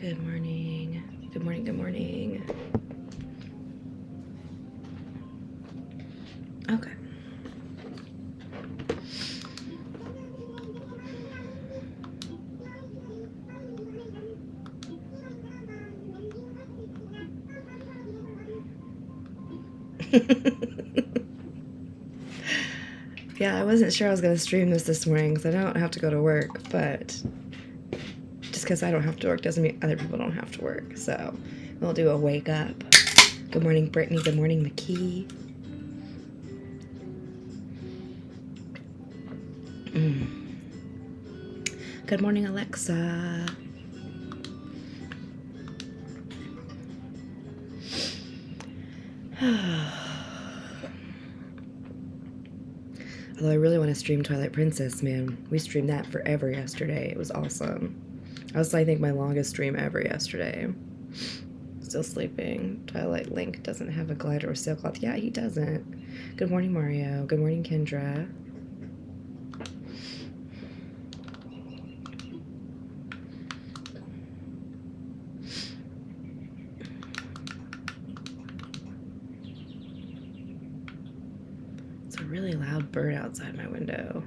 Good morning. Good morning. Good morning. Okay. Yeah, I wasn't sure I was going to stream this morning because I don't have to go to work, but just because I don't have to work doesn't mean other people don't have to work. So we'll do a wake up. Good morning, Brittany. Good morning, McKee. Good morning, Alexa. Although I really want to stream Twilight Princess, man. We streamed that forever yesterday. It was awesome. That was, I think, my longest stream ever yesterday. Still sleeping. Twilight Link doesn't have a glider or sailcloth. Yeah, he doesn't. Good morning, Mario. Good morning, Kendra. It's a really loud bird outside my window.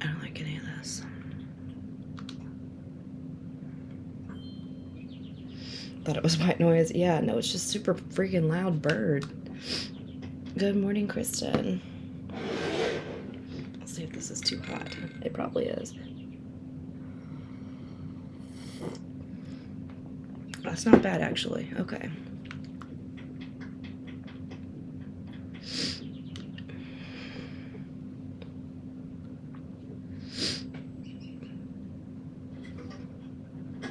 I don't like any of this. Thought it was white noise. Yeah, no, it's just super freaking loud bird. Good morning, Kristen. Let's see if this is too hot. It probably is. That's not bad, actually. Okay.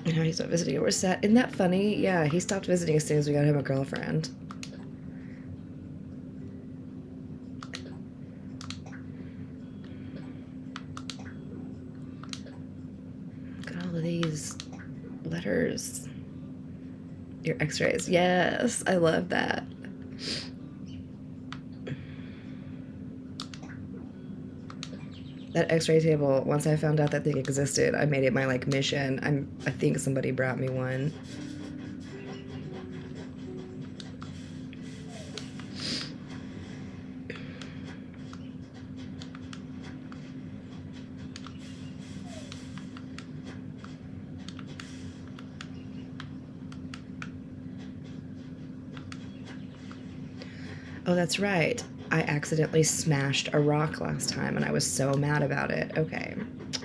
Yeah, he's not visiting. We're set. Isn't that funny? Yeah, he stopped visiting as soon as we got him a girlfriend. Look at all of these letters. Your x-rays. Yes, I love that. That x-ray table, once I found out that thing existed, I made it my, like, mission. I think somebody brought me one. Oh, that's right. I accidentally smashed a rock last time, and I was so mad about it. Okay,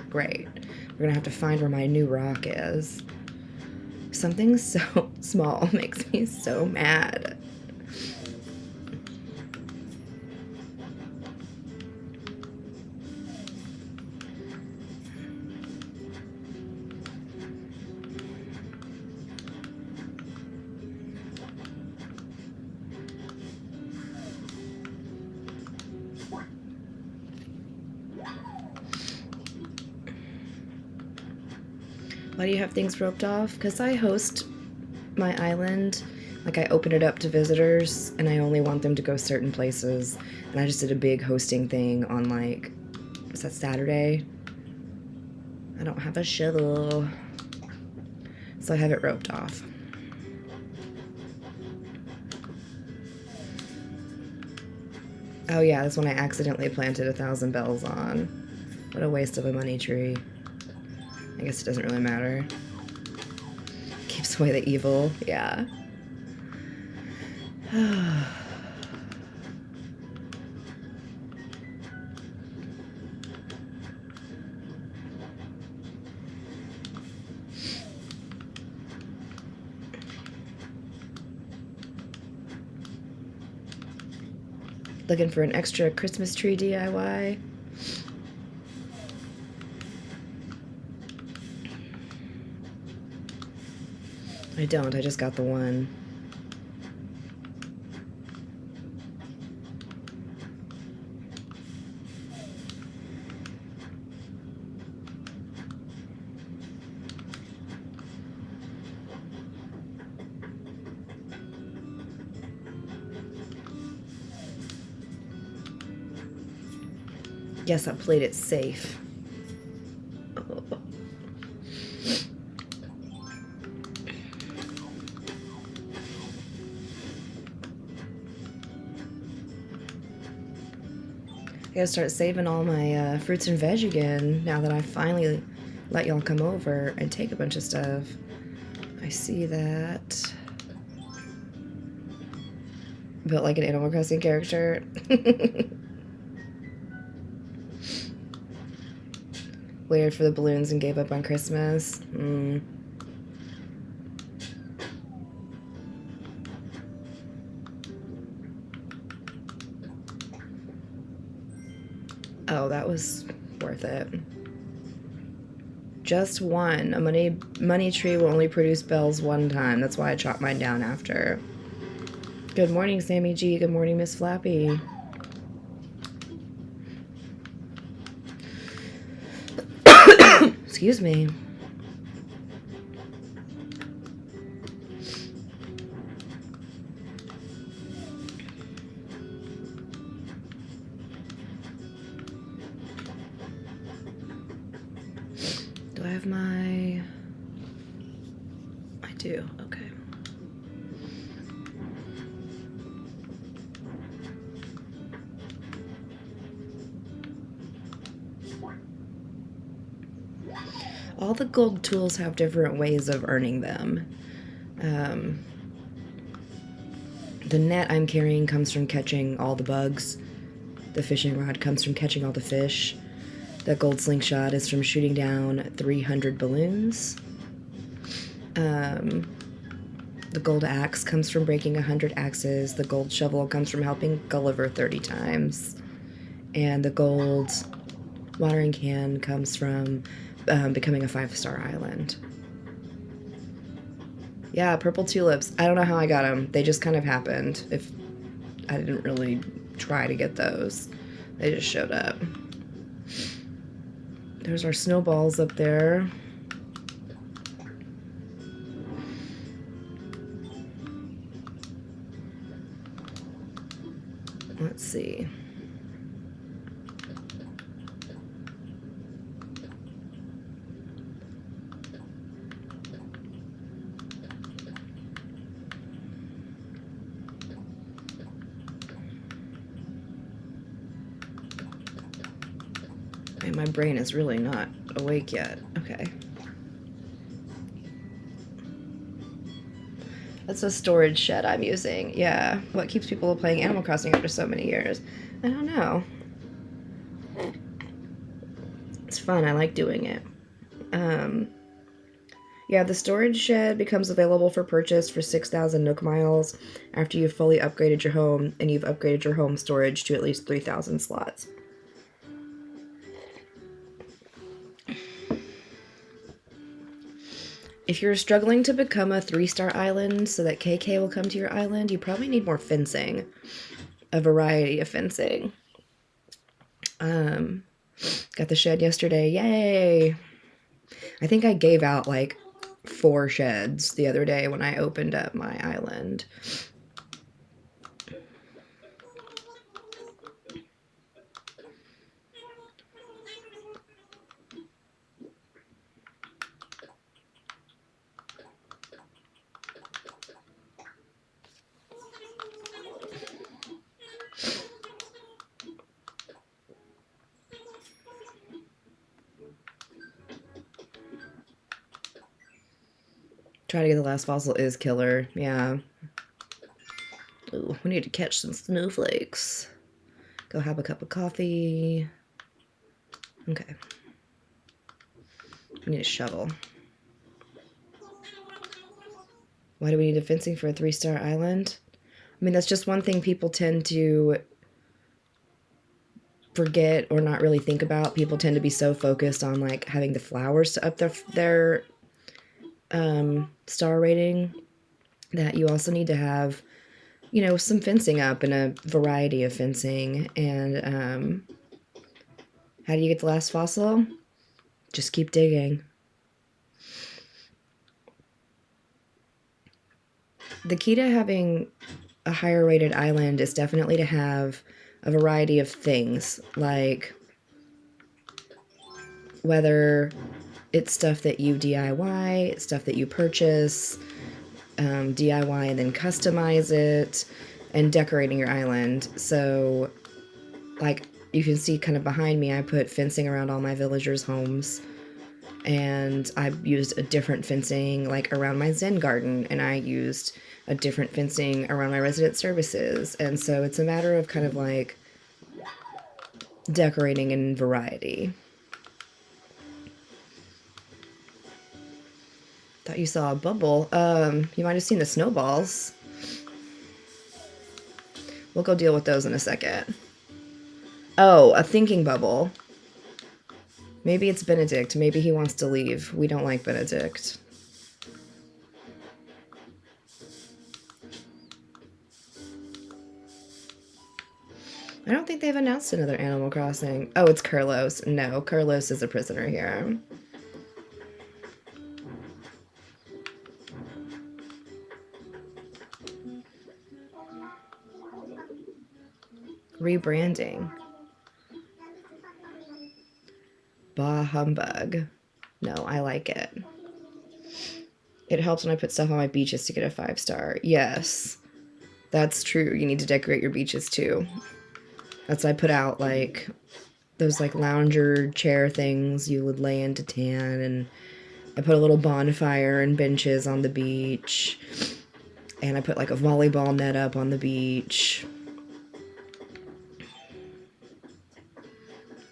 great. We're gonna have to find where my new rock is. Something so small makes me so mad. Why do you have things roped off? Because I host my island. Like, I open it up to visitors, and I only want them to go certain places. And I just did a big hosting thing on, like, was that Saturday? I don't have a shovel, so I have it roped off. Oh yeah, that's when I accidentally planted 1,000 bells on. What a waste of a money tree. I guess it doesn't really matter. Keeps away the evil, yeah. Looking for an extra Christmas tree DIY? I don't, I just got the one. Yes, I played it safe. Oh. I gotta start saving all my fruits and veg again now that I finally let y'all come over and take a bunch of stuff. I see that. Built like an Animal Crossing character. Waited for the balloons and gave up on Christmas. Oh, that was worth it. Just one. A money tree will only produce bells one time. That's why I chopped mine down after. Good morning, Sammy G. Good morning, Miss Flappy. Excuse me. Do I have my... I do, okay. All the gold tools have different ways of earning them. The net I'm carrying comes from catching all the bugs. The fishing rod comes from catching all the fish. The gold slingshot is from shooting down 300 balloons. The gold axe comes from breaking 100 axes. The gold shovel comes from helping Gulliver 30 times. And the gold watering can comes from becoming a 5-star island. Yeah, purple tulips. I don't know how I got them. They just kind of happened. If I didn't really try to get those. They just showed up. There's our snowballs up there. Let's see. Man, my brain is really not awake yet. Okay. That's a storage shed I'm using. Yeah. What keeps people playing Animal Crossing after so many years? I don't know. It's fun. I like doing it. Yeah, the storage shed becomes available for purchase for 6,000 Nook Miles after you've fully upgraded your home and you've upgraded your home storage to at least 3,000 slots. If you're struggling to become a 3-star island so that KK will come to your island, you probably need more fencing. A variety of fencing. Got the shed yesterday. Yay! I think I gave out like 4 sheds the other day when I opened up my island. Try to get the last fossil is killer. Yeah. Ooh, we need to catch some snowflakes. Go have a cup of coffee. Okay. We need a shovel. Why do we need a fencing for a 3-star island? I mean, that's just one thing people tend to forget or not really think about. People tend to be so focused on like having the flowers to up their star rating that you also need to have, you know, some fencing up and a variety of fencing. And how do you get the last fossil? Just keep digging. The key to having a higher rated island is definitely to have a variety of things, like whether it's stuff that you DIY, stuff that you purchase, DIY and then customize it, and decorating your island. So, like, you can see kind of behind me, I put fencing around all my villagers' homes. And I used a different fencing, like, around my Zen garden. And I used a different fencing around my resident services. And so it's a matter of kind of, like, decorating in variety. Thought you saw a bubble. You might have seen the snowballs. We'll go deal with those in a second. Oh, a thinking bubble. Maybe it's Benedict. Maybe he wants to leave. We don't like Benedict. I don't think they've announced another Animal Crossing. Oh, it's Carlos. No, Carlos is a prisoner here. Rebranding. Bah humbug. No, I like it. It helps when I put stuff on my beaches to get a 5-star. Yes, that's true. You need to decorate your beaches too. That's why I put out like those like lounger chair things you would lay in to tan, and I put a little bonfire and benches on the beach, and I put like a volleyball net up on the beach.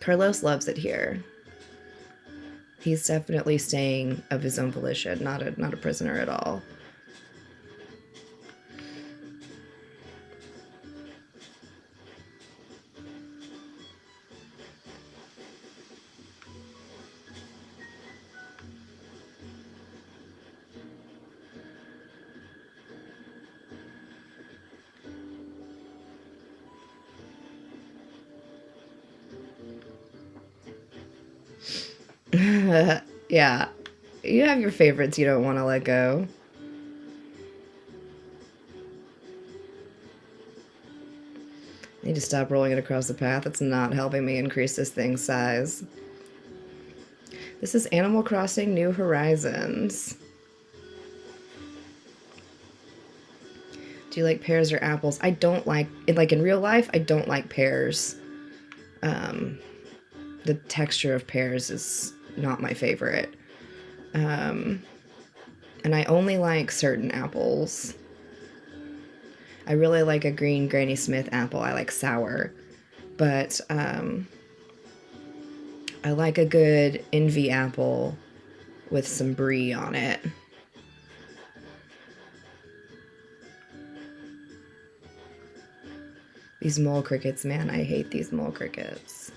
Carlos loves it here. He's definitely staying of his own volition, not a prisoner at all. Yeah, you have your favorites you don't want to let go. I need to stop rolling it across the path. It's not helping me increase this thing's size. This is Animal Crossing New Horizons. Do you like pears or apples? I don't like in real life, I don't like pears. The texture of pears is not my favorite. And I only like certain apples. I really like a green Granny Smith apple. I like sour. But I like a good Envy apple with some brie on it. These mole crickets, man, I hate these mole crickets.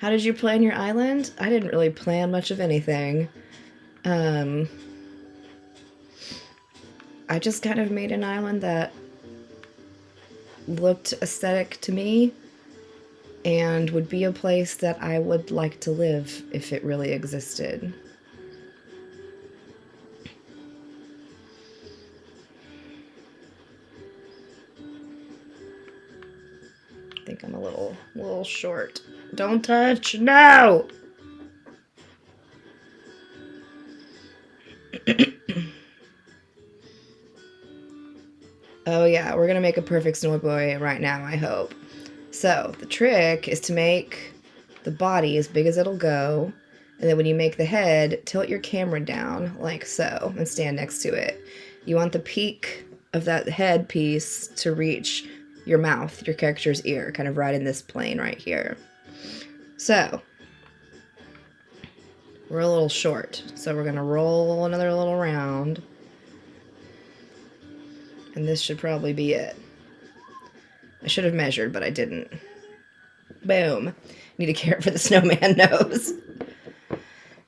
How did you plan your island? I didn't really plan much of anything. I just kind of made an island that looked aesthetic to me and would be a place that I would like to live if it really existed. I think I'm a little short. Don't touch! No! Oh yeah, we're gonna make a perfect snow boy right now, I hope. So, the trick is to make the body as big as it'll go, and then when you make the head, tilt your camera down like so and stand next to it. You want the peak of that head piece to reach your mouth, your character's ear, kind of right in this plane right here. So, we're a little short, so we're gonna roll another little round. And this should probably be it. I should have measured, but I didn't. Boom. Need a carrot for the snowman nose.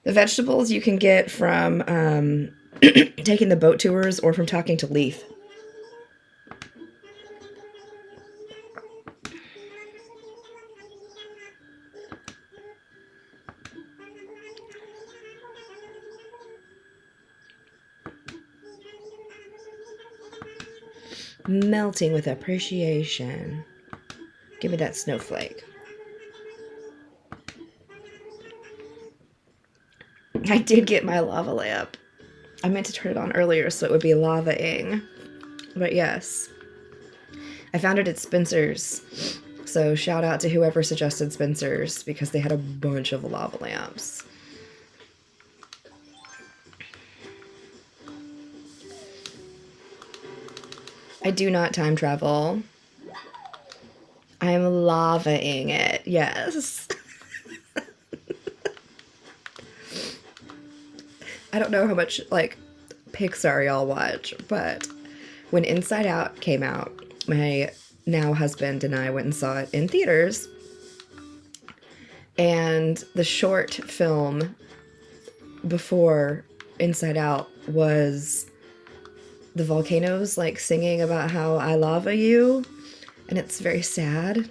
The vegetables you can get from taking the boat tours or from talking to Leaf. Melting with appreciation. Give me that snowflake. I did get my lava lamp. I meant to turn it on earlier so it would be lava-ing. But yes. I found it at Spencer's. So shout out to whoever suggested Spencer's because they had a bunch of lava lamps. I do not time travel. I am lava-ing it, yes. I don't know how much, like, Pixar y'all watch, but when Inside Out came out, my now husband and I went and saw it in theaters. And the short film before Inside Out was the volcanoes, like, singing about how I lava you. And it's very sad.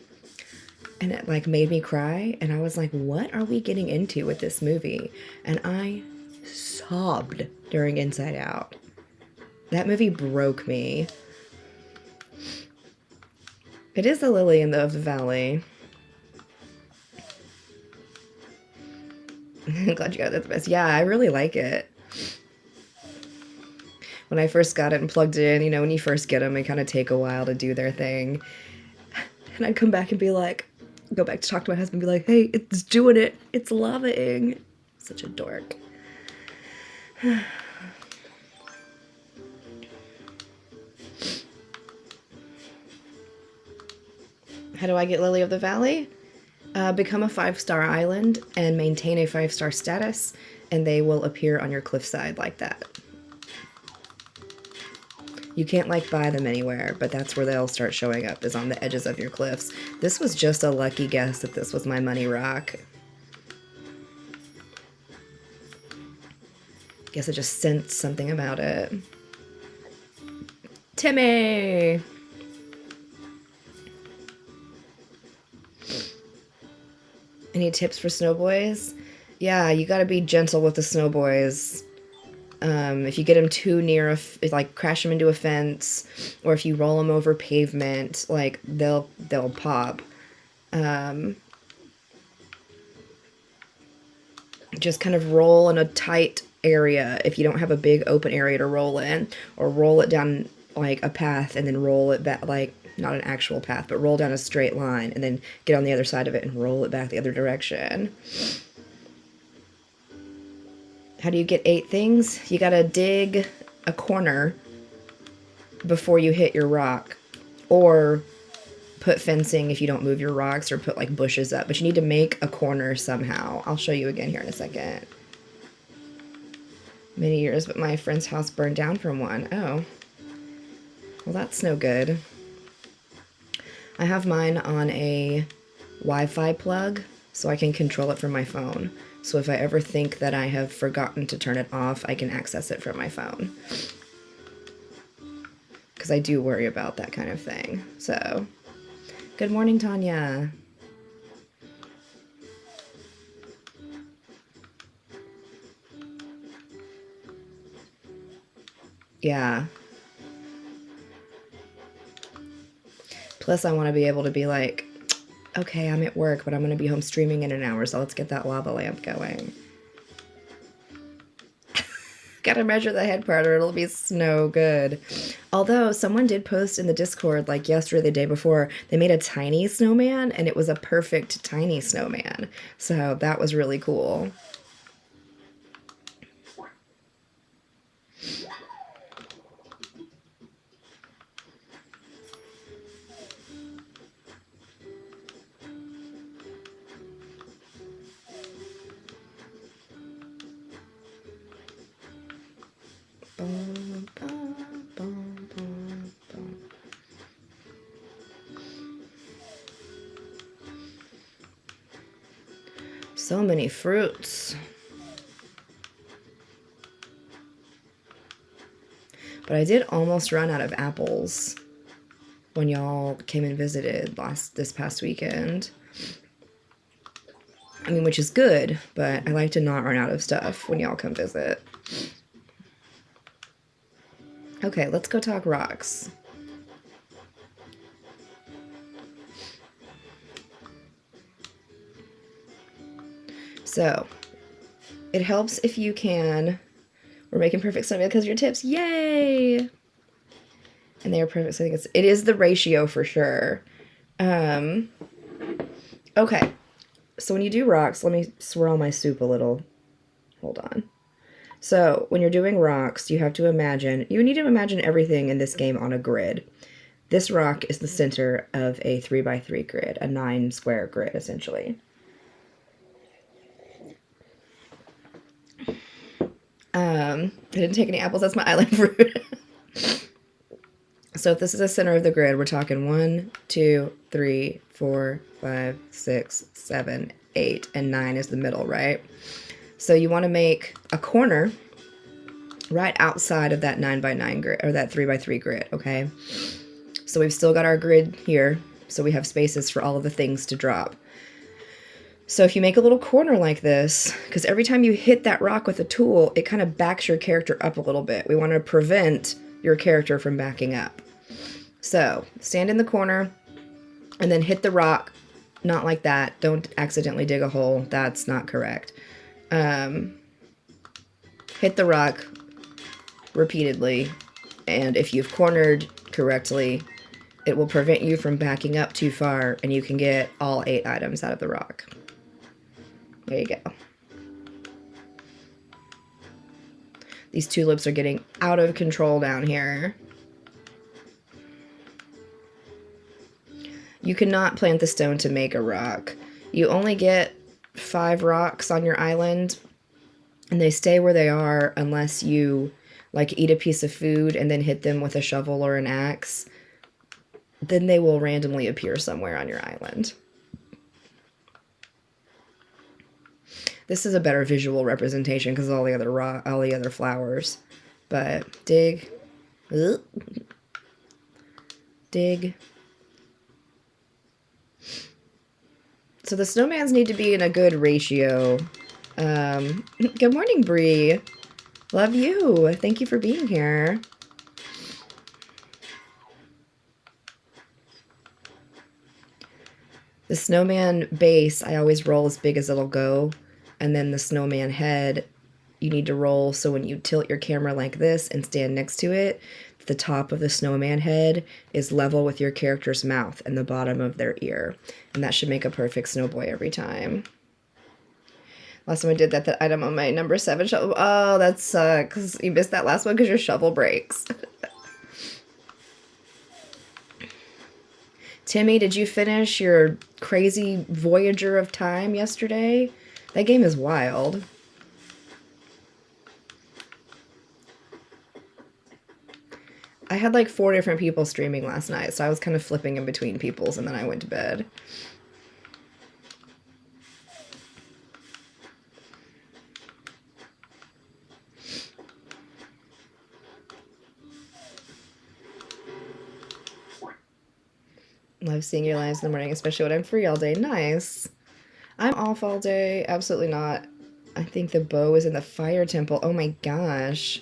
And it, like, made me cry. And I was like, what are we getting into with this movie? And I sobbed during Inside Out. That movie broke me. It is the lily of the valley. I'm glad you got that the best. Yeah, I really like it. When I first got it and plugged it in, you know, when you first get them, they kind of take a while to do their thing. And I'd come back and be like, go back to talk to my husband and be like, hey, it's doing it. It's lava-ing. Such a dork. How do I get Lily of the Valley? Become a 5-star island and maintain a 5-star status, and they will appear on your cliffside like that. You can't, like, buy them anywhere, but that's where they'll start showing up, is on the edges of your cliffs. This was just a lucky guess that this was my money rock. Guess I just sensed something about it. Timmy! Any tips for snowboys? Yeah, you gotta be gentle with the snowboys. If you get them too near, like, crash them into a fence, or if you roll them over pavement, like, they'll pop. Just kind of roll in a tight area if you don't have a big open area to roll in, or roll it down, like, a path and then roll it back, like, not an actual path, but roll down a straight line and then get on the other side of it and roll it back the other direction. How do you get 8 things? You gotta dig a corner before you hit your rock, or put fencing if you don't move your rocks, or put, like, bushes up, but you need to make a corner somehow. I'll show you again here in a second. Many years, but my friend's house burned down from one. Oh. Well, that's no good. I have mine on a Wi-Fi plug, so I can control it from my phone. So if I ever think that I have forgotten to turn it off, I can access it from my phone. Because I do worry about that kind of thing. So, good morning, Tanya. Yeah. Plus, I want to be able to be like, okay, I'm at work, but I'm going to be home streaming in an hour, so let's get that lava lamp going. Gotta measure the head part or it'll be snow good. Although, someone did post in the Discord, like, yesterday or the day before, they made a tiny snowman, and it was a perfect tiny snowman. So, that was really cool. So many fruits. But I did almost run out of apples when y'all came and visited this past weekend. I mean, which is good, but I like to not run out of stuff when y'all come visit. Okay, let's go talk rocks. So, it helps if you can... We're making perfect snowman because of your tips. Yay! And they are perfect. So I think it is the ratio for sure. Okay. So when you do rocks, let me swirl my soup a little. Hold on. So when you're doing rocks, you need to imagine everything in this game on a grid. This rock is the center of a 3x3 grid, a 9 square grid, essentially. I didn't take any apples. That's my island fruit. So if this is the center of the grid, we're talking 1, 2, 3, 4, 5, 6, 7, 8, and 9 is the middle, right? So you want to make a corner right outside of that 9x9 grid, or that 3x3 grid, okay? So we've still got our grid here, so we have spaces for all of the things to drop. So if you make a little corner like this, because every time you hit that rock with a tool, it kind of backs your character up a little bit. We want to prevent your character from backing up. So stand in the corner and then hit the rock. Not like that. Don't accidentally dig a hole. That's not correct. Hit the rock repeatedly, and if you've cornered correctly, it will prevent you from backing up too far, and you can get all 8 items out of the rock. There you go. These tulips are getting out of control down here. You cannot plant the stone to make a rock. You only get 5 rocks on your island, and they stay where they are unless you like eat a piece of food and then hit them with a shovel or an axe. Then they will randomly appear somewhere on your island. This is a better visual representation because of all the other flowers. But dig. Dig. So the snowmans need to be in a good ratio. Good morning, Bree. Love you. Thank you for being here. The snowman base, I always roll as big as it'll go. And then the snowman head, you need to roll so when you tilt your camera like this and stand next to it, the top of the snowman head is level with your character's mouth and the bottom of their ear. And that should make a perfect snowboy every time. Last time I did that item on my number 7 shovel. Oh, that sucks. You missed that last one because your shovel breaks. Timmy, did you finish your crazy Voyager of Time yesterday? That game is wild. I had like 4 different people streaming last night, so I was kind of flipping in between people's, and then I went to bed. Love seeing your lives in the morning, especially when I'm free all day. Nice. I'm off all day. Absolutely not. I think the bow is in the fire temple. Oh my gosh.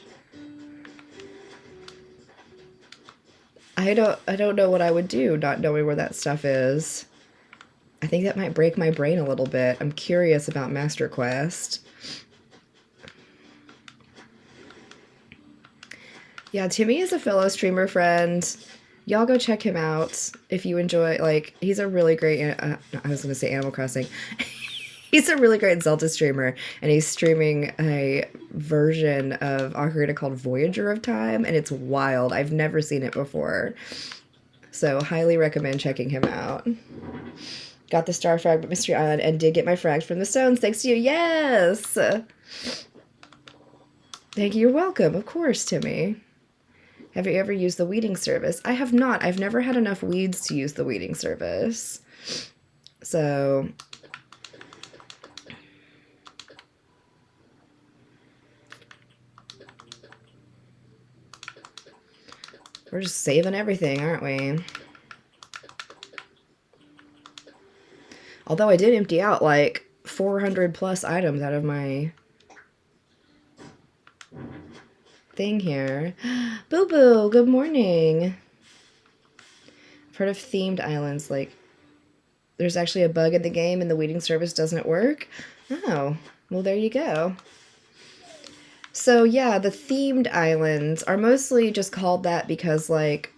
I don't know what I would do not knowing where that stuff is. I think that might break my brain a little bit. I'm curious about Master Quest. Yeah, Timmy is a fellow streamer friend. Y'all go check him out if you enjoy, like, he's a really great, I was going to say Animal Crossing. He's a really great Zelda streamer, and he's streaming a version of Ocarina called Voyager of Time, and it's wild. I've never seen it before. So, highly recommend checking him out. Got the Star Fragment Mystery Island, and did get my frags from the stones, thanks to you. Yes! Thank you, you're welcome. Of course, Timmy. Have you ever used the weeding service? I have not. I've never had enough weeds to use the weeding service. So... We're just saving everything, aren't we? Although I did empty out like 400 plus items out of my thing here. Boo Boo, good morning. I've heard of themed islands, like there's actually a bug in the game and the weeding service doesn't work. Oh, well there you go. So yeah, the themed islands are mostly just called that because like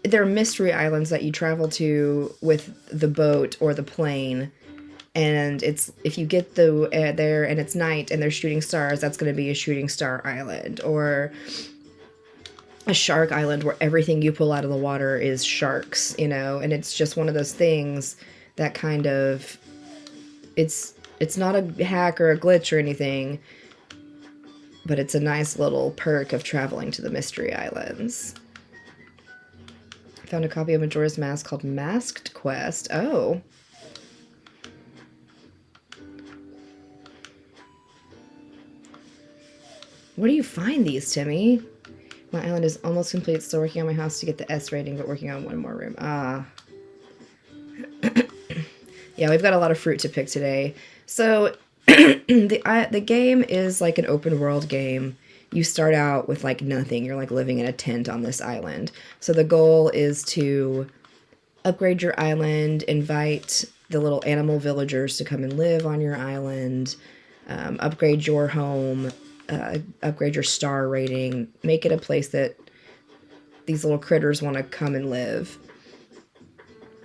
they're mystery islands that you travel to with the boat or the plane. And it's if you get there and it's night and they're shooting stars, that's going to be a shooting star island, or a shark island where everything you pull out of the water is sharks, you know. And it's just one of those things that kind of it's not a hack or a glitch or anything, but it's a nice little perk of traveling to the mystery islands. I found a copy of Majora's Mask called Masked Quest. Oh. Where do you find these, Timmy? My island is almost complete. Still working on my house to get the S rating, but working on one more room. Ah. Yeah, we've got a lot of fruit to pick today. So the game is like an open world game. You start out with like nothing. You're like living in a tent on this island. So the goal is to upgrade your island, invite the little animal villagers to come and live on your island, upgrade your home, upgrade your star rating, make it a place that these little critters want to come and live.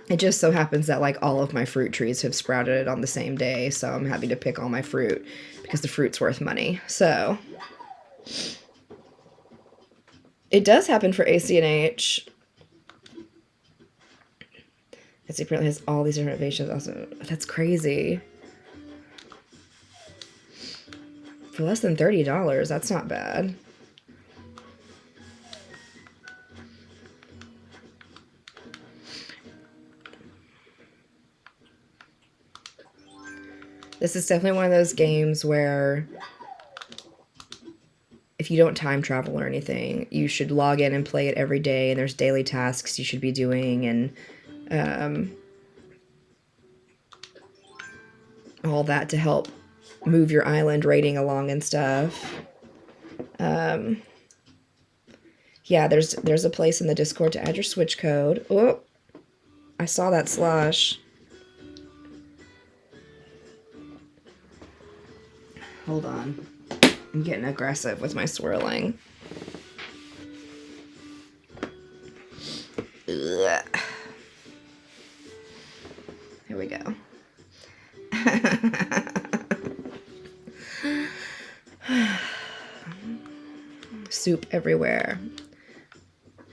It just so happens that like all of my fruit trees have sprouted on the same day, so I'm happy to pick all my fruit because the fruit's worth money. So it does happen for ACNH. It apparently has all these different innovations. Also, that's crazy. For less than $30, that's not bad. This is definitely one of those games where if you don't time travel or anything, you should log in and play it every day, and there's daily tasks you should be doing, and all that to help move your island rating along and stuff. Yeah, there's a place in the Discord to add your Switch code. Oh, I saw that slosh. Hold on. I'm getting aggressive with my swirling. Ugh. Here we go. Soup everywhere.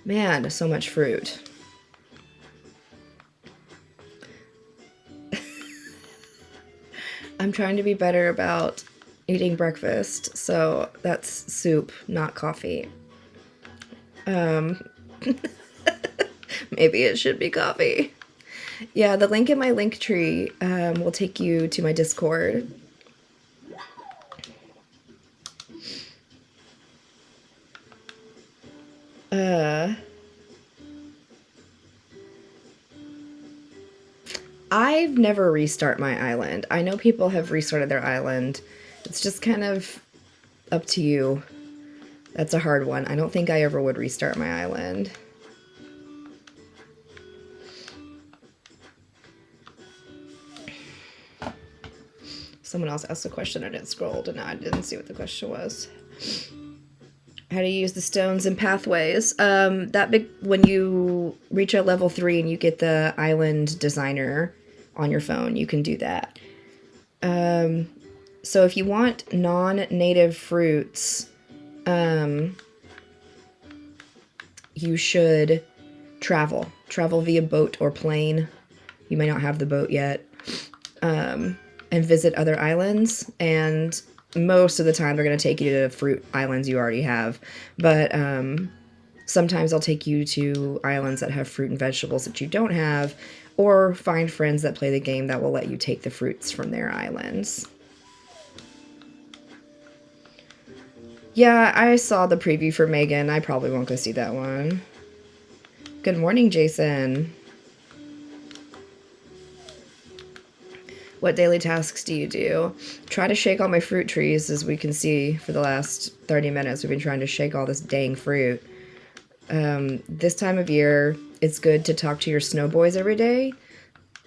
Man, so much fruit. I'm trying to be better about eating breakfast, so that's soup, not coffee. Maybe it should be coffee. Yeah, the link in my link tree will take you to my Discord. I've never restart my island. I know people have restarted their island. It's just kind of up to you. That's a hard one. I don't think I ever would restart my island. Someone else asked a question and it scrolled and I didn't see what the question was. How to use the stones and pathways. When you reach a level 3 and you get the island designer on your phone, you can do that. So if you want non-native fruits, you should travel via boat or plane. You may not have the boat yet, and visit other islands, and most of the time they're going to take you to fruit islands you already have, but sometimes I'll take you to islands that have fruit and vegetables that you don't have, or find friends that play the game that will let you take the fruits from their islands. Yeah, I saw the preview for Megan. I probably won't go see that one. Good morning, Jason. What daily tasks do you do? Try to shake all my fruit trees, as we can see for the last 30 minutes. We've been trying to shake all this dang fruit. This time of year, it's good to talk to your snow boys every day.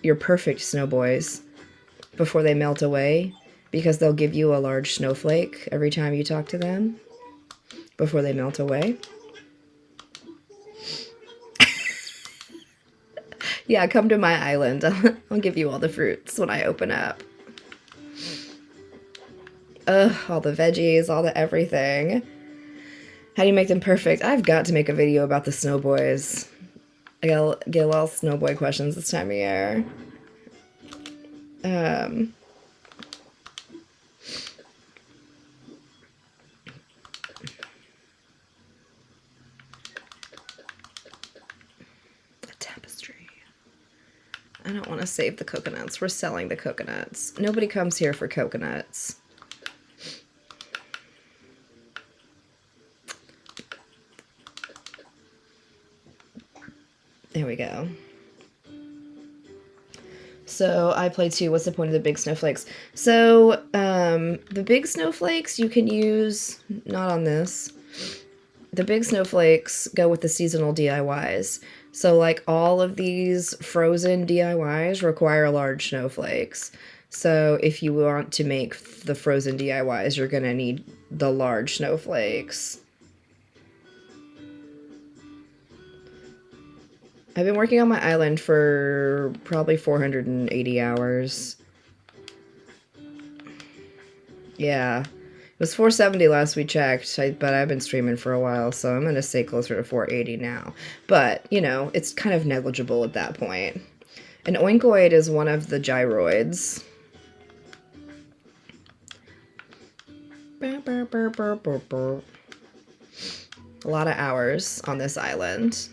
Your perfect snow boys, before they melt away, because they'll give you a large snowflake every time you talk to them before they melt away. Yeah, come to my island. I'll give you all the fruits when I open up. Ugh, all the veggies, all the everything. How do you make them perfect? I've got to make a video about the snow boys. I gotta get a lot of snow boy questions this time of year. The tapestry. I don't want to save the coconuts. We're selling the coconuts. Nobody comes here for coconuts. There we go. So I play too. What's the point of the big snowflakes? So the big snowflakes you can use, not on this. The big snowflakes go with the seasonal DIYs. So like all of these frozen DIYs require large snowflakes. So if you want to make the frozen DIYs, you're going to need the large snowflakes. I've been working on my island for probably 480 hours. Yeah. It was 470 last we checked, but I've been streaming for a while, so I'm going to say closer to 480 now. But, you know, it's kind of negligible at that point. An oinkoid is one of the gyroids. A lot of hours on this island.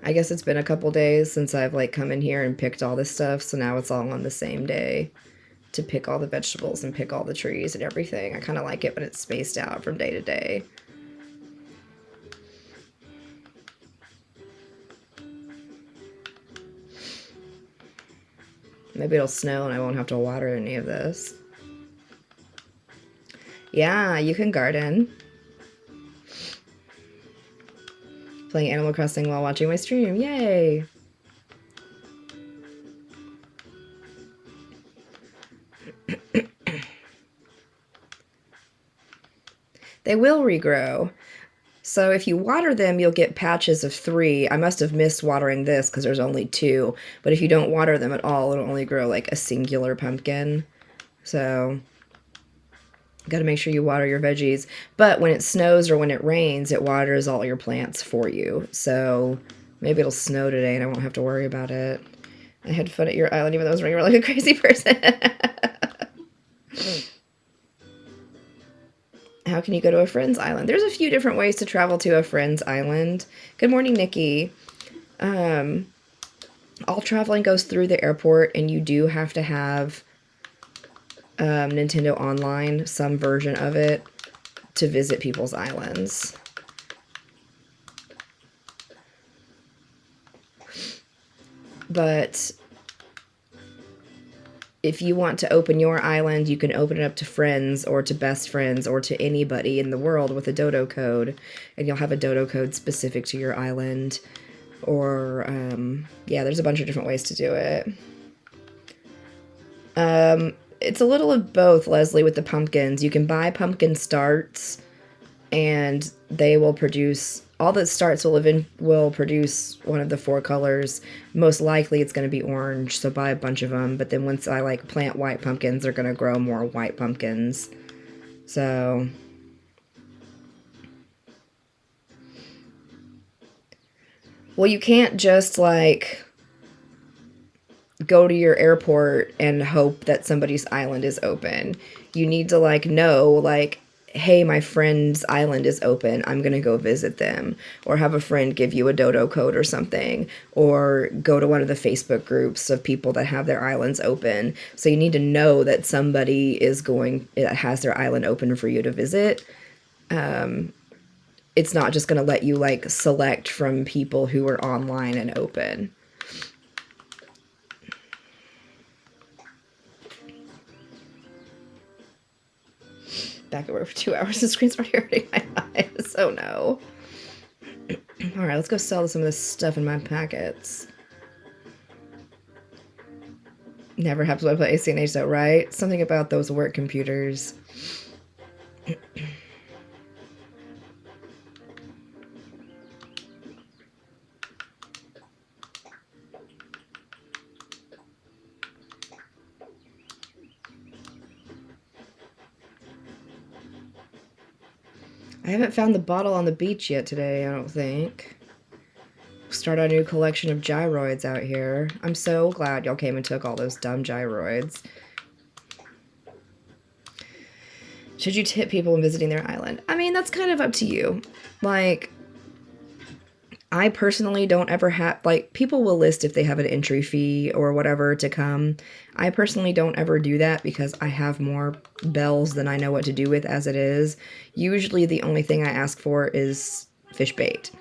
I guess it's been a couple days since I've like come in here and picked all this stuff, so now it's all on the same day to pick all the vegetables and pick all the trees and everything. I kind of like it when it's spaced out from day to day. Maybe it'll snow and I won't have to water any of this. Yeah, you can garden. Playing Animal Crossing while watching my stream. Yay! They will regrow. So if you water them, you'll get patches of 3. I must have missed watering this because there's only 2. But if you don't water them at all, it'll only grow like a singular pumpkin. So got to make sure you water your veggies. But when it snows or when it rains, it waters all your plants for you. So maybe it'll snow today and I won't have to worry about it. I had fun at your island even though I was running around like a crazy person. How can you go to a friend's island? There's a few different ways to travel to a friend's island. Good morning, Nikki. All traveling goes through the airport, and you do have to have Nintendo Online, some version of it, to visit people's islands. But if you want to open your island, you can open it up to friends or to best friends or to anybody in the world with a dodo code, and you'll have a dodo code specific to your island. Or, yeah, there's a bunch of different ways to do it. It's a little of both, Leslie, with the pumpkins. You can buy pumpkin starts, and they will produce... All the starts will produce one of the 4 colors. Most likely it's going to be orange, so buy a bunch of them. But then once I like plant white pumpkins, they're going to grow more white pumpkins. So... Well, you can't just like go to your airport and hope that somebody's island is open. You need to like know like, hey, my friend's island is open, I'm going to go visit them, or have a friend give you a dodo code or something, or go to one of the Facebook groups of people that have their islands open. So you need to know that somebody has their island open for you to visit. It's not just going to let you like select from people who are online and open. Back at work for 2 hours, the screen's already hurting my eyes. Oh no. Alright, let's go sell some of this stuff in my packets. Never happens when I play ACNH though, right? Something about those work computers. I haven't found the bottle on the beach yet today, I don't think. Start a new collection of gyroids out here. I'm so glad y'all came and took all those dumb gyroids. Should you tip people when visiting their island? I mean, that's kind of up to you. Like, I personally don't ever have, like, people will list if they have an entry fee or whatever to come. I personally don't ever do that because I have more bells than I know what to do with as it is. Usually the only thing I ask for is fish bait.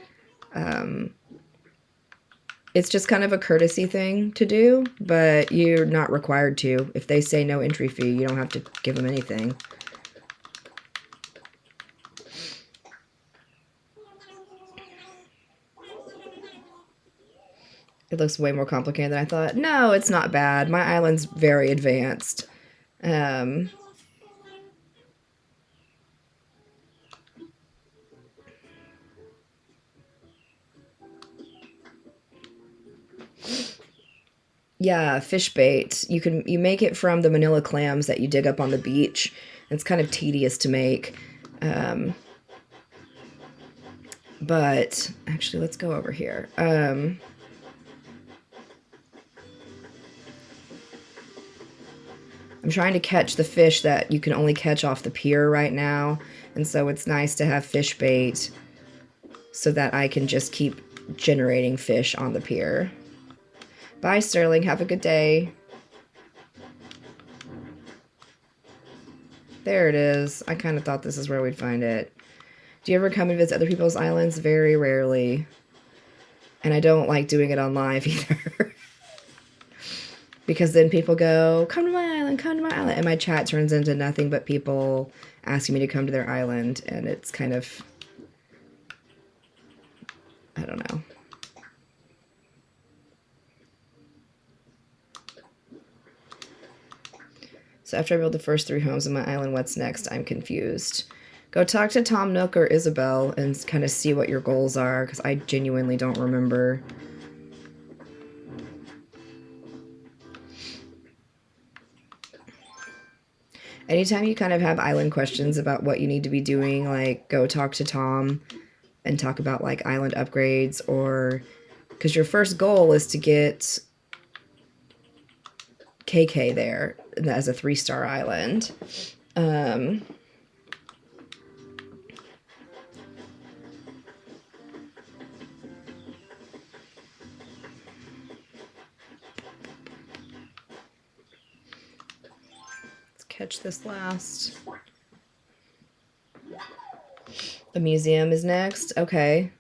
It's just kind of a courtesy thing to do, but you're not required to. If they say no entry fee, you don't have to give them anything. It looks way more complicated than I thought. No, it's not bad. My island's very advanced. Yeah, fish bait. You make it from the manila clams that you dig up on the beach. It's kind of tedious to make. But actually, let's go over here. I'm trying to catch the fish that you can only catch off the pier right now. And so it's nice to have fish bait so that I can just keep generating fish on the pier. Bye, Sterling. Have a good day. There it is. I kind of thought this is where we'd find it. Do you ever come and visit other people's islands? Very rarely. And I don't like doing it on live either. Because then people go, come to my island, come to my island. And my chat turns into nothing but people asking me to come to their island. And it's kind of, I don't know. So after I build the first 3 homes on my island, what's next? I'm confused. Go talk to Tom Nook or Isabel and kind of see what your goals are, because I genuinely don't remember. Anytime you kind of have island questions about what you need to be doing, like go talk to Tom and talk about like island upgrades, or because your first goal is to get KK there as a 3-star island. Let's catch this last. The museum is next. Okay.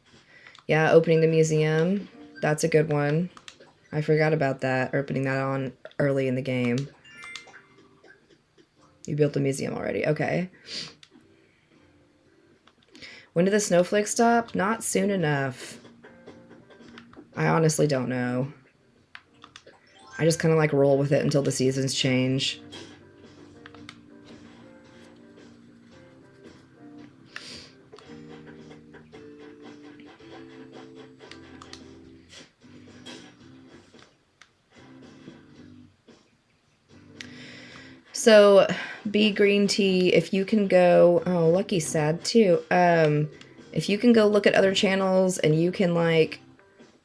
Yeah, opening the museum. That's a good one. I forgot about that, opening that on early in the game. You built the museum already. Okay. When did the snowflakes stop? Not soon enough. I honestly don't know. I just kind of like roll with it until the seasons change. So, B green tea, if you can go, oh, Lucky's sad too. If you can go look at other channels and you can like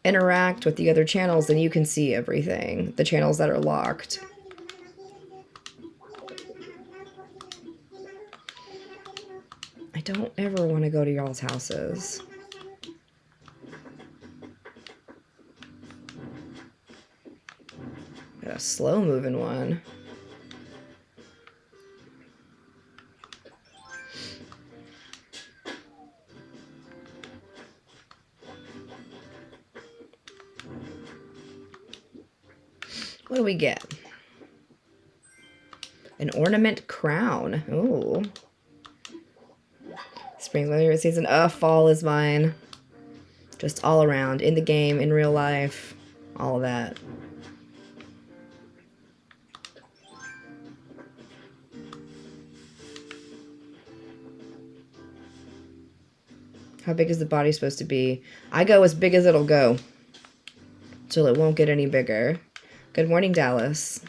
interact with the other channels, then you can see everything. The channels that are locked. don't ever want to go to y'all's houses. Got a slow-moving one. What do we get? An ornament crown. Ooh. Spring's my favorite season. Fall is mine. Just all around. In the game, in real life. All of that. How big is the body supposed to be? I go as big as it'll go. Till it won't get any bigger. Good morning, Dallas.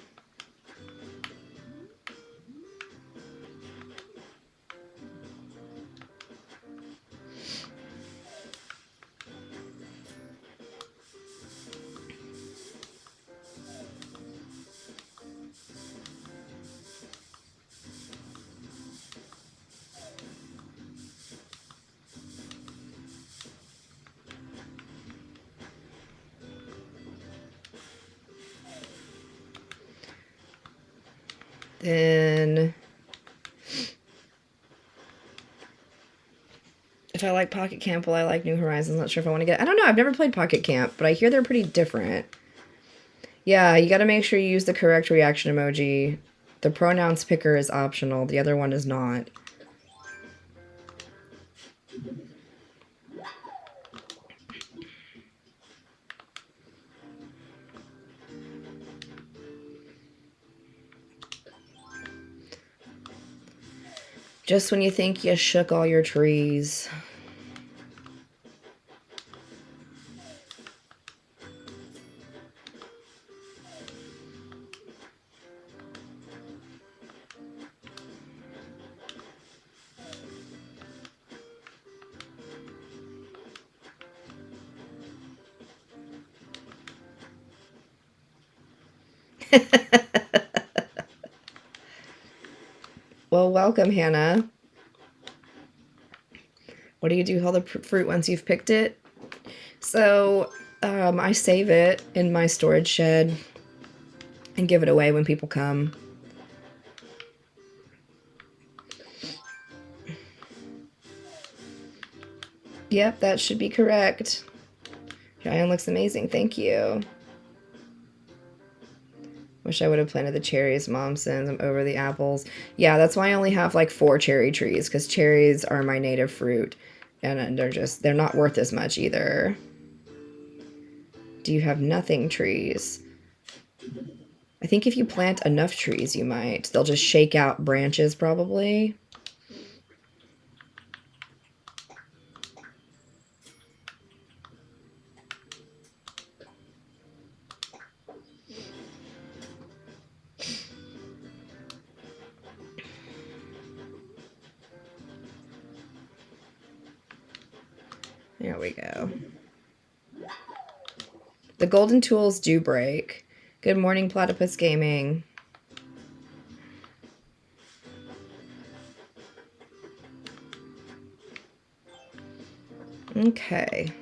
Then, if I like Pocket Camp, will I like New Horizons? Not sure if I want to get... I don't know. I've never played Pocket Camp, but I hear they're pretty different. Yeah, you got to make sure you use the correct reaction emoji. The pronouns picker is optional. The other one is not. Just when you think you shook all your trees. Well, welcome, Hannah. What do you do with all the fruit once you've picked it? So, I save it in my storage shed and give it away when people come. Yep, that should be correct. Giant looks amazing. Thank you. Wish I would have planted the cherries. Mom sends them over the apples. Yeah, that's why I only have like 4 cherry trees, because cherries are my native fruit. And they're not worth as much either. Do you have nothing trees? I think if you plant enough trees, you might. They'll just shake out branches, probably. There we go. The golden tools do break. Good morning, Platypus Gaming. Okay.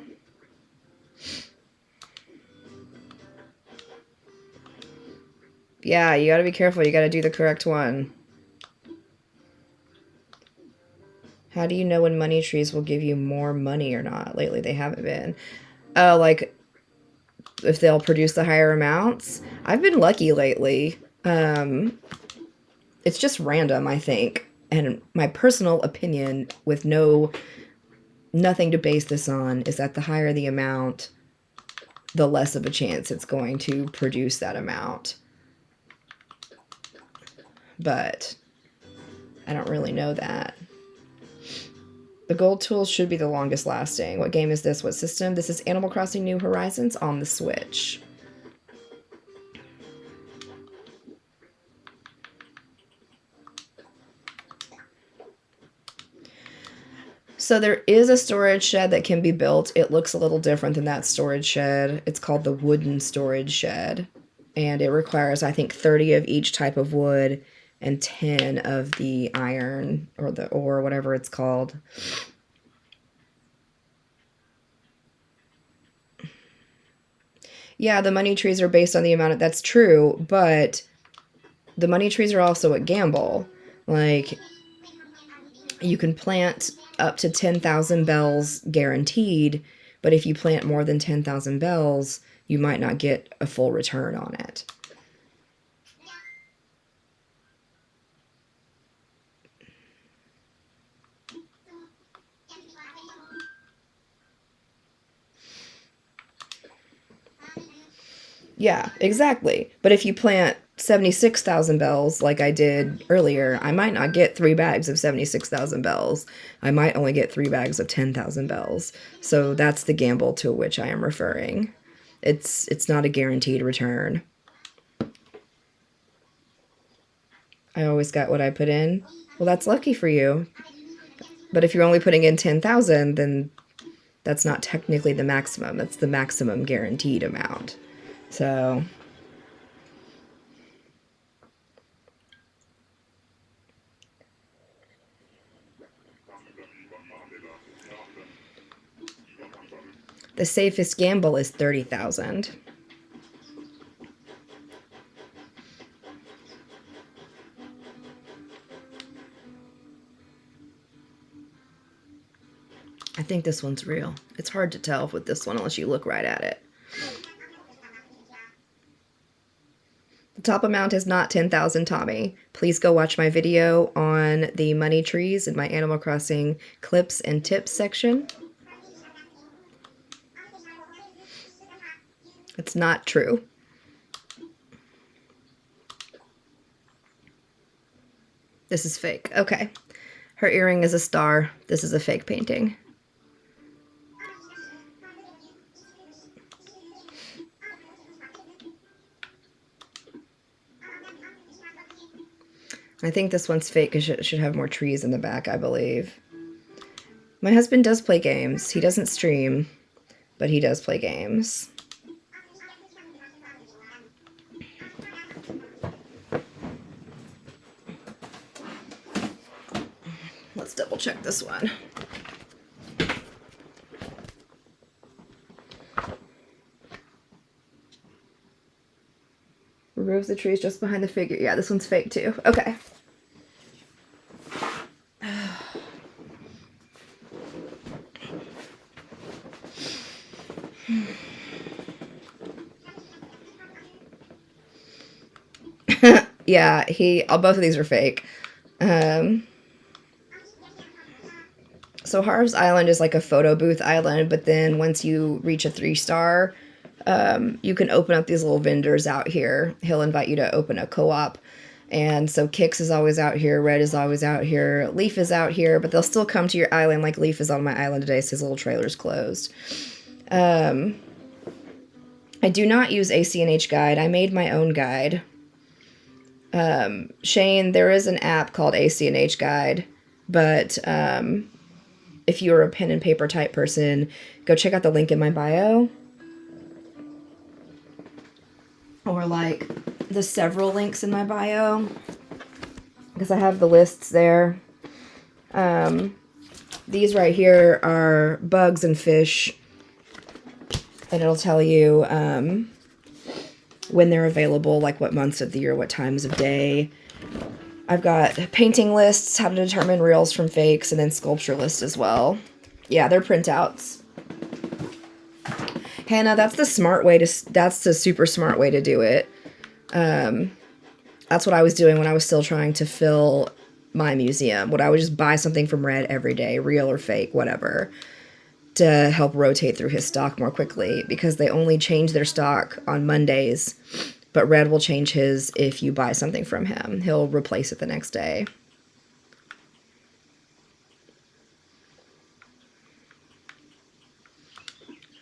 Yeah, you gotta be careful. You gotta do the correct one. How do you know when money trees will give you more money or not? Lately, they haven't been. Oh, like if they'll produce the higher amounts? I've been lucky lately. It's just random, I think. And my personal opinion, with nothing to base this on, is that the higher the amount, the less of a chance it's going to produce that amount. But I don't really know that. The gold tools should be the longest lasting. What game is this? What system? This is Animal Crossing New Horizons on the Switch. So there is a storage shed that can be built. It looks a little different than that storage shed. It's called the wooden storage shed. And it requires, I think, 30 of each type of wood and 10 of the iron or the ore, whatever it's called. Yeah, the money trees are based on the amount of, that's true, but the money trees are also a gamble. Like, you can plant up to 10,000 bells guaranteed, but if you plant more than 10,000 bells, you might not get a full return on it. Yeah, exactly. But if you plant 76,000 bells like I did earlier, I might not get 3 bags of 76,000 bells. I might only get 3 bags of 10,000 bells. So that's the gamble to which I am referring. It's not a guaranteed return. I always got what I put in. Well, that's lucky for you. But if you're only putting in 10,000, then that's not technically the maximum. That's the maximum guaranteed amount. So the safest gamble is 30,000. I think this one's real. It's hard to tell with this one unless you look right at it. The top amount is not 10,000, Tommy. Please go watch my video on the money trees in my Animal Crossing clips and tips section. It's not true. This is fake. Okay. Her earring is a star. This is a fake painting. I think this one's fake because it should have more trees in the back, I believe. My husband does play games. He doesn't stream, but he does play games. Let's double check this one. Removes the trees just behind the figure. Yeah, this one's fake too. Okay. Yeah, both of these are fake. So Harv's Island is like a photo booth island, but then once you reach a 3-star, you can open up these little vendors out here. He'll invite you to open a co-op. And so Kix is always out here, Red is always out here, Leaf is out here, but they'll still come to your island. Like Leaf is on my island today, so his little trailer's closed. I do not use ACNH Guide. I made my own guide. Shane, there is an app called ACNH Guide, but if you're a pen and paper type person, go check out the link in my bio. Or like the several links in my bio, because I have the lists there. These right here are bugs and fish, and it'll tell you when they're available, like what months of the year, what times of day. I've got painting lists, how to determine reals from fakes, and then sculpture lists as well. Yeah, they're printouts. Hannah, that's the super smart way to do it. That's what I was doing when I was still trying to fill my museum. I would just buy something from Red every day, real or fake, whatever, to help rotate through his stock more quickly, because they only change their stock on Mondays, but Red will change his if you buy something from him. He'll replace it the next day.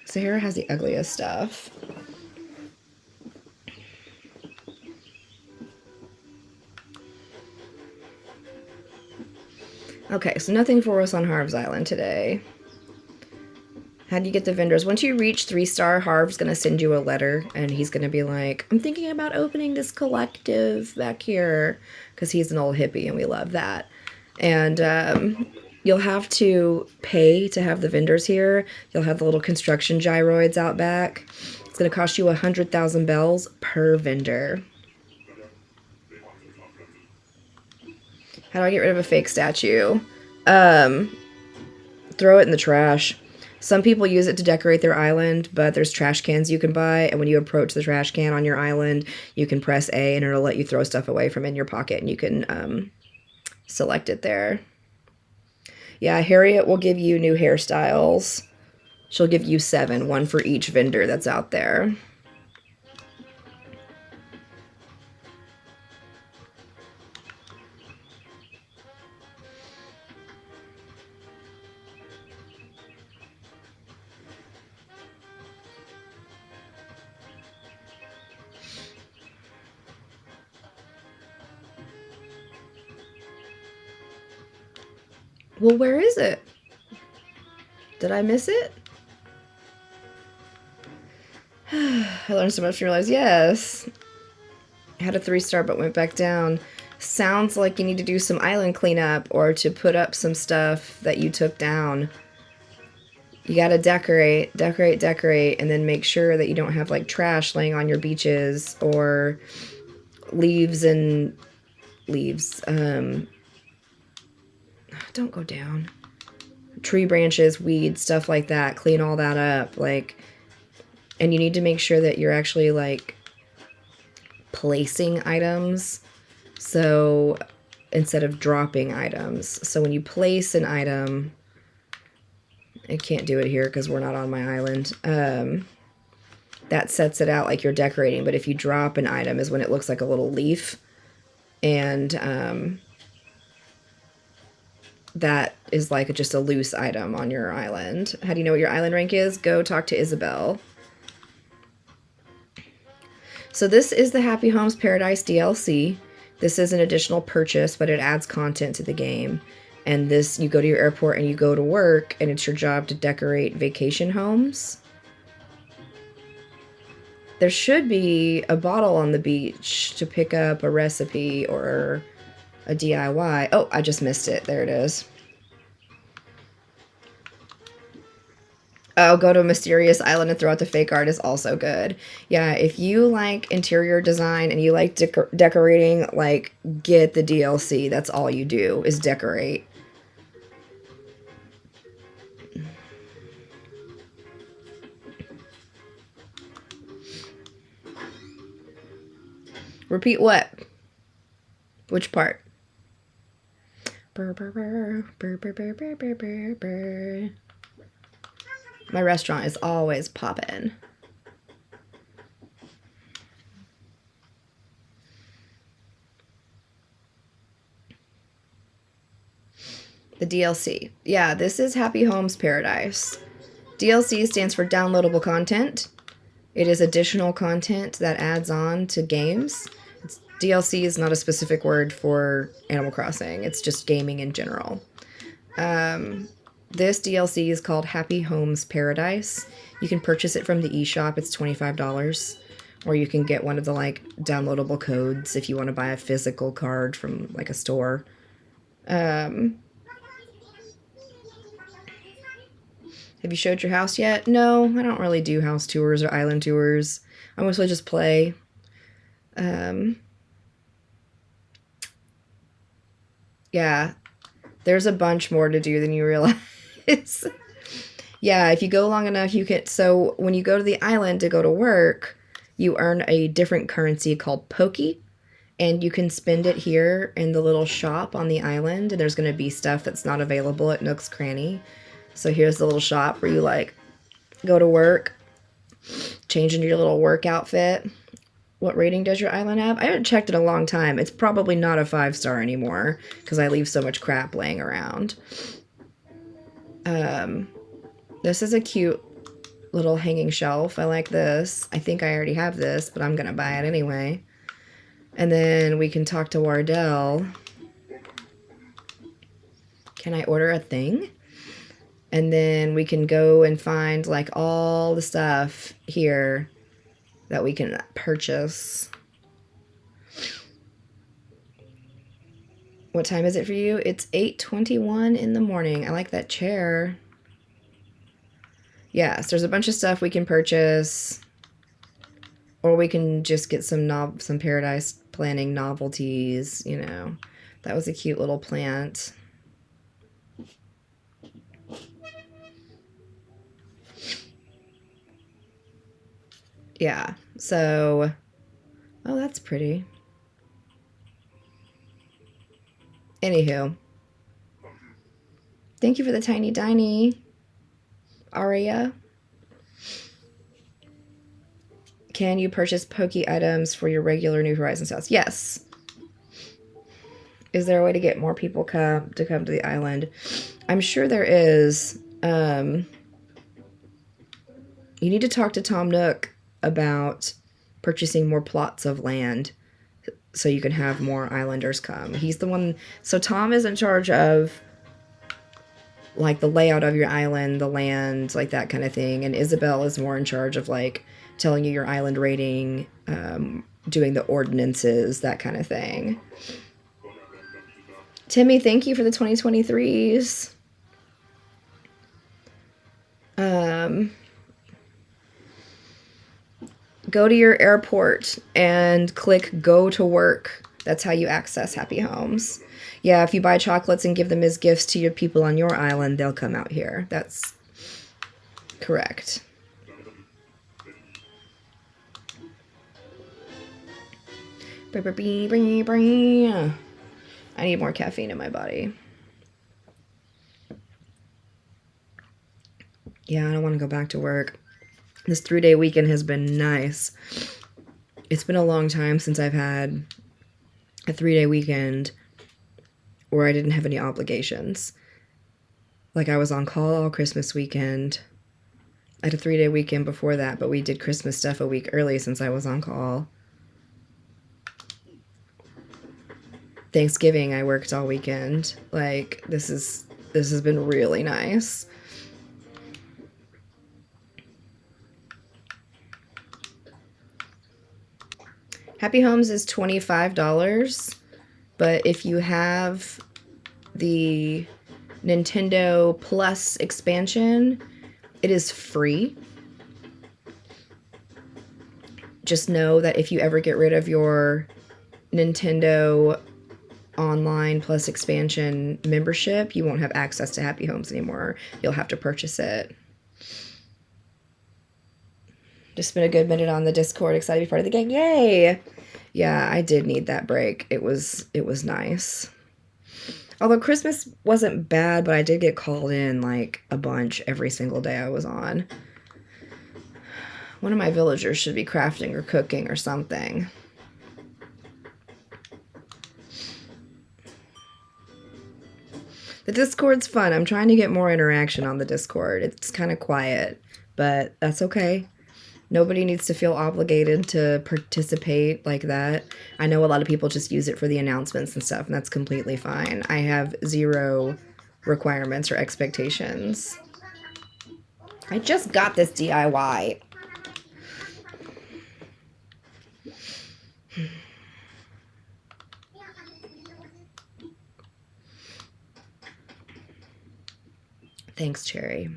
Sahara has the ugliest stuff. Okay, so nothing for us on Harv's Island today. How do you get the vendors? Once you reach 3-star, Harv's going to send you a letter, and he's going to be like, I'm thinking about opening this collective back here, because he's an old hippie, and we love that. And you'll have to pay to have the vendors here. You'll have the little construction gyroids out back. It's going to cost you 100,000 bells per vendor. How do I get rid of a fake statue? Throw it in the trash. Some people use it to decorate their island, but there's trash cans you can buy, and when you approach the trash can on your island, you can press A, and it'll let you throw stuff away from in your pocket, and you can select it there. Yeah, Harriet will give you new hairstyles. She'll give you 7, 1 for each vendor that's out there. Well, where is it? Did I miss it? I learned so much to realize, yes. I had a 3-star but went back down. Sounds like you need to do some island cleanup or to put up some stuff that you took down. You gotta decorate, and then make sure that you don't have like trash laying on your beaches or leaves. Don't go down. Tree branches, weeds, stuff like that. Clean all that up. And you need to make sure that you're actually like placing items. So instead of dropping items. So when you place an item, I can't do it here because we're not on my island. That sets it out like you're decorating. But if you drop an item is when it looks like a little leaf. And that is like just a loose item on your island. How do you know what your island rank is? Go talk to Isabel. So this is the Happy Homes Paradise DLC. This is an additional purchase, but it adds content to the game. And this, you go to your airport and you go to work, and it's your job to decorate vacation homes. There should be a bottle on the beach to pick up a recipe or a DIY. Oh, I just missed it. There it is. Oh, go to a mysterious island and throw out the fake art is also good. Yeah, if you like interior design and you like decorating, like, get the DLC. That's all you do is decorate. Repeat what? Which part? My restaurant is always poppin'. The DLC. Yeah, this is Happy Homes Paradise. DLC stands for downloadable content. It is additional content that adds on to games. DLC is not a specific word for Animal Crossing. It's just gaming in general. This DLC is called Happy Homes Paradise. You can purchase it from the eShop. It's $25. Or you can get one of the, like, downloadable codes if you want to buy a physical card from, like, a store. Have you showed your house yet? No, I don't really do house tours or island tours. I mostly just play. Yeah, there's a bunch more to do than you realize. Yeah, if you go long enough, you can... So when you go to the island to go to work, you earn a different currency called Pokey. And you can spend it here in the little shop on the island. And there's going to be stuff that's not available at Nook's Cranny. So here's the little shop where you, like, go to work, change into your little work outfit. What rating does your island have? I haven't checked in a long time. It's probably not a 5-star anymore because I leave so much crap laying around. This is a cute little hanging shelf. I like this. I think I already have this, but I'm going to buy it anyway. And then we can talk to Wardell. Can I order a thing? And then we can go and find like all the stuff here that we can purchase. What time is it for you? It's 8:21 in the morning. I like that chair. Yes, there's a bunch of stuff we can purchase. Or we can just get some Paradise Planning novelties, you know. That was a cute little plant. Yeah, so, oh, that's pretty. Anywho, thank you for the tiny diny, Aria. Can you purchase Poke items for your regular New Horizons house? Yes. Is there a way to get more people to come to the island? I'm sure there is. You need to talk to Tom Nook about purchasing more plots of land so you can have more islanders come. He's the one. So Tom is in charge of like the layout of your island, the land, like that kind of thing. And Isabel is more in charge of like telling you your island rating, doing the ordinances, that kind of thing. Timmy, thank you for the 2023s. Go to your airport and click go to work. That's how you access Happy Homes. Yeah, if you buy chocolates and give them as gifts to your people on your island, they'll come out here. That's correct. I need more caffeine in my body. Yeah, I don't want to go back to work. This 3-day weekend has been nice. It's been a long time since I've had a 3-day weekend where I didn't have any obligations. Like I was on call all Christmas weekend. I had a 3-day weekend before that, but we did Christmas stuff a week early since I was on call. Thanksgiving, I worked all weekend. Like this has been really nice. Happy Homes is $25, but if you have the Nintendo Plus expansion, it is free. Just know that if you ever get rid of your Nintendo Online Plus expansion membership, you won't have access to Happy Homes anymore. You'll have to purchase it. Just spent a good minute on the Discord. Excited to be part of the gang. Yay! Yeah, I did need that break. It was nice. Although Christmas wasn't bad, but I did get called in like a bunch every single day I was on. One of my villagers should be crafting or cooking or something. The Discord's fun. I'm trying to get more interaction on the Discord. It's kind of quiet, but that's okay. Nobody needs to feel obligated to participate like that. I know a lot of people just use it for the announcements and stuff, and that's completely fine. I have zero requirements or expectations. I just got this DIY. Thanks, Cherry.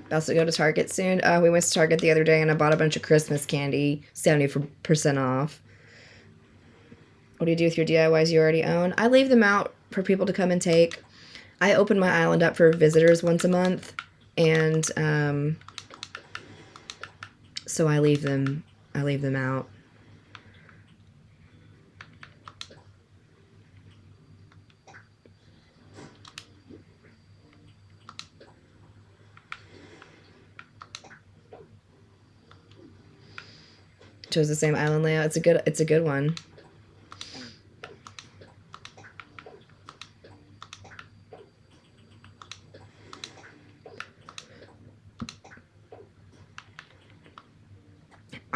About to go to Target soon. We went to Target the other day and I bought a bunch of Christmas candy, 70% off. What do you do with your DIYs you already own? I leave them out for people to come and take. I open my island up for visitors once a month, and so I leave them out. Chose the same island layout. It's a good one.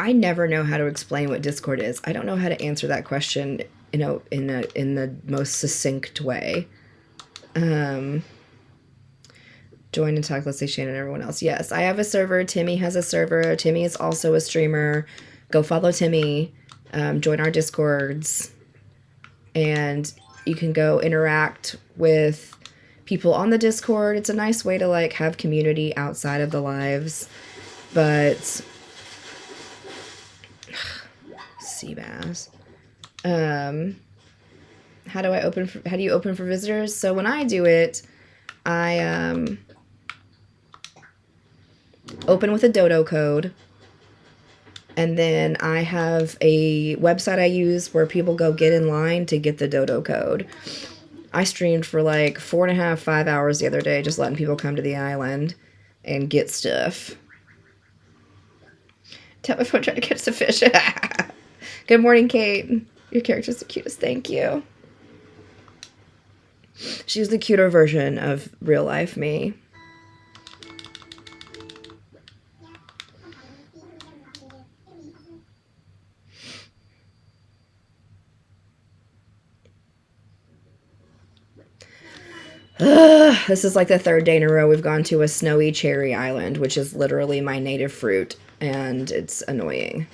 I never know how to explain what Discord is. I don't know how to answer that question, you know, in the most succinct way. Join and talk. Let's say Shannon and everyone else. Yes, I have a server. Timmy has a server. Timmy is also a streamer. Go follow Timmy. Join our Discords. And you can go interact with people on the Discord. It's a nice way to, like, have community outside of the lives. But... Seabass. How do you open for visitors? So when I do it, I open with a dodo code, and then I have a website I use where people go get in line to get the dodo code. I streamed for like 4.5, 5 hours the other day, just letting people come to the island and get stuff. Tap my phone trying to catch the fish. Good morning, Kate. Your character's the cutest. Thank you. She's the cuter version of real life me. This is like the third day in a row we've gone to a snowy cherry island, which is literally my native fruit, and it's annoying.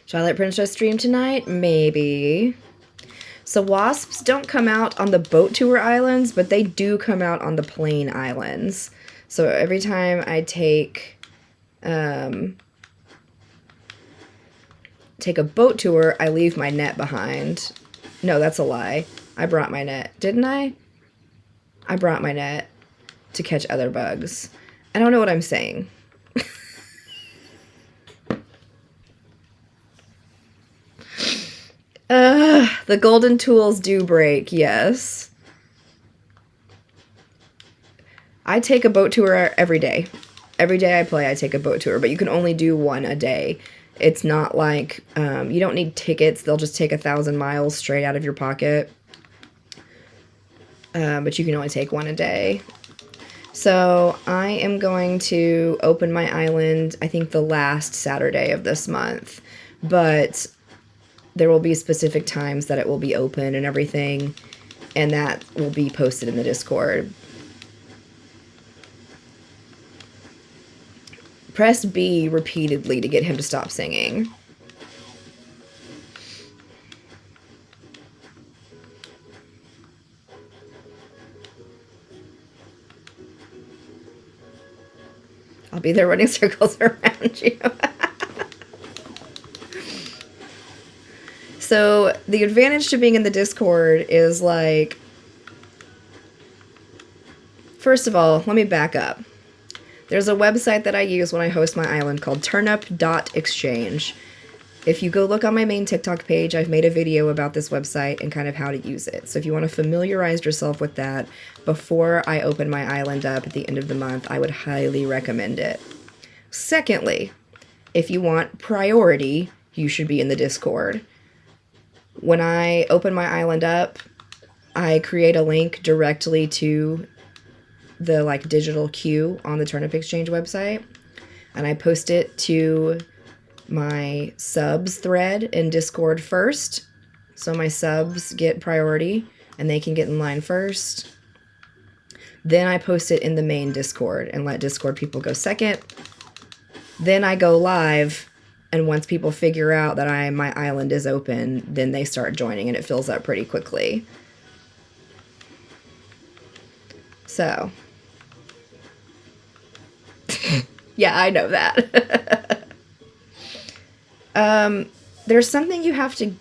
Twilight Princess stream tonight? Maybe. So wasps don't come out on the boat tour islands, but they do come out on the plain islands. So every time I take a boat tour, I leave my net behind. No, that's a lie. I brought my net. Didn't I? I brought my net to catch other bugs. I don't know what I'm saying. The golden tools do break, yes. I take a boat tour every day. Every day I play, I take a boat tour, but you can only do one a day. It's not like, you don't need tickets. They'll just take 1,000 miles straight out of your pocket. But you can only take one a day. So I am going to open my island, I think the last Saturday of this month. But there will be specific times that it will be open and everything, and that will be posted in the Discord. Press B repeatedly to get him to stop singing. I'll be there running circles around you. So the advantage to being in the Discord is, like, first of all, let me back up. There's a website that I use when I host my island called turnup.exchange. If you go look on my main TikTok page, I've made a video about this website and kind of how to use it. So if you want to familiarize yourself with that before I open my island up at the end of the month, I would highly recommend it. Secondly, if you want priority, you should be in the Discord. When I open my island up, I create a link directly to the, like, digital queue on the Turnip Exchange website, and I post it to my subs thread in Discord first, so my subs get priority and they can get in line first. Then I post it in the main Discord and let Discord people go second. Then I go live, and once people figure out that my island is open, then they start joining, and it fills up pretty quickly. So, yeah, I know that. There's something you have to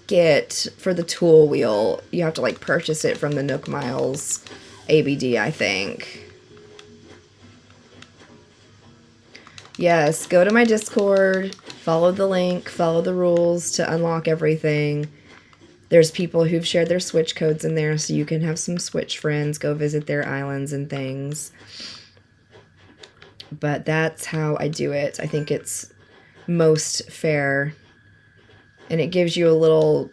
get for the tool wheel. You have to, like, purchase it from the Nook Miles ABD, I think. Yes, go to my Discord, follow the link, follow the rules to unlock everything. There's people who've shared their Switch codes in there, so you can have some Switch friends, go visit their islands and things. But that's how I do it. I think it's most fair. And it gives you a little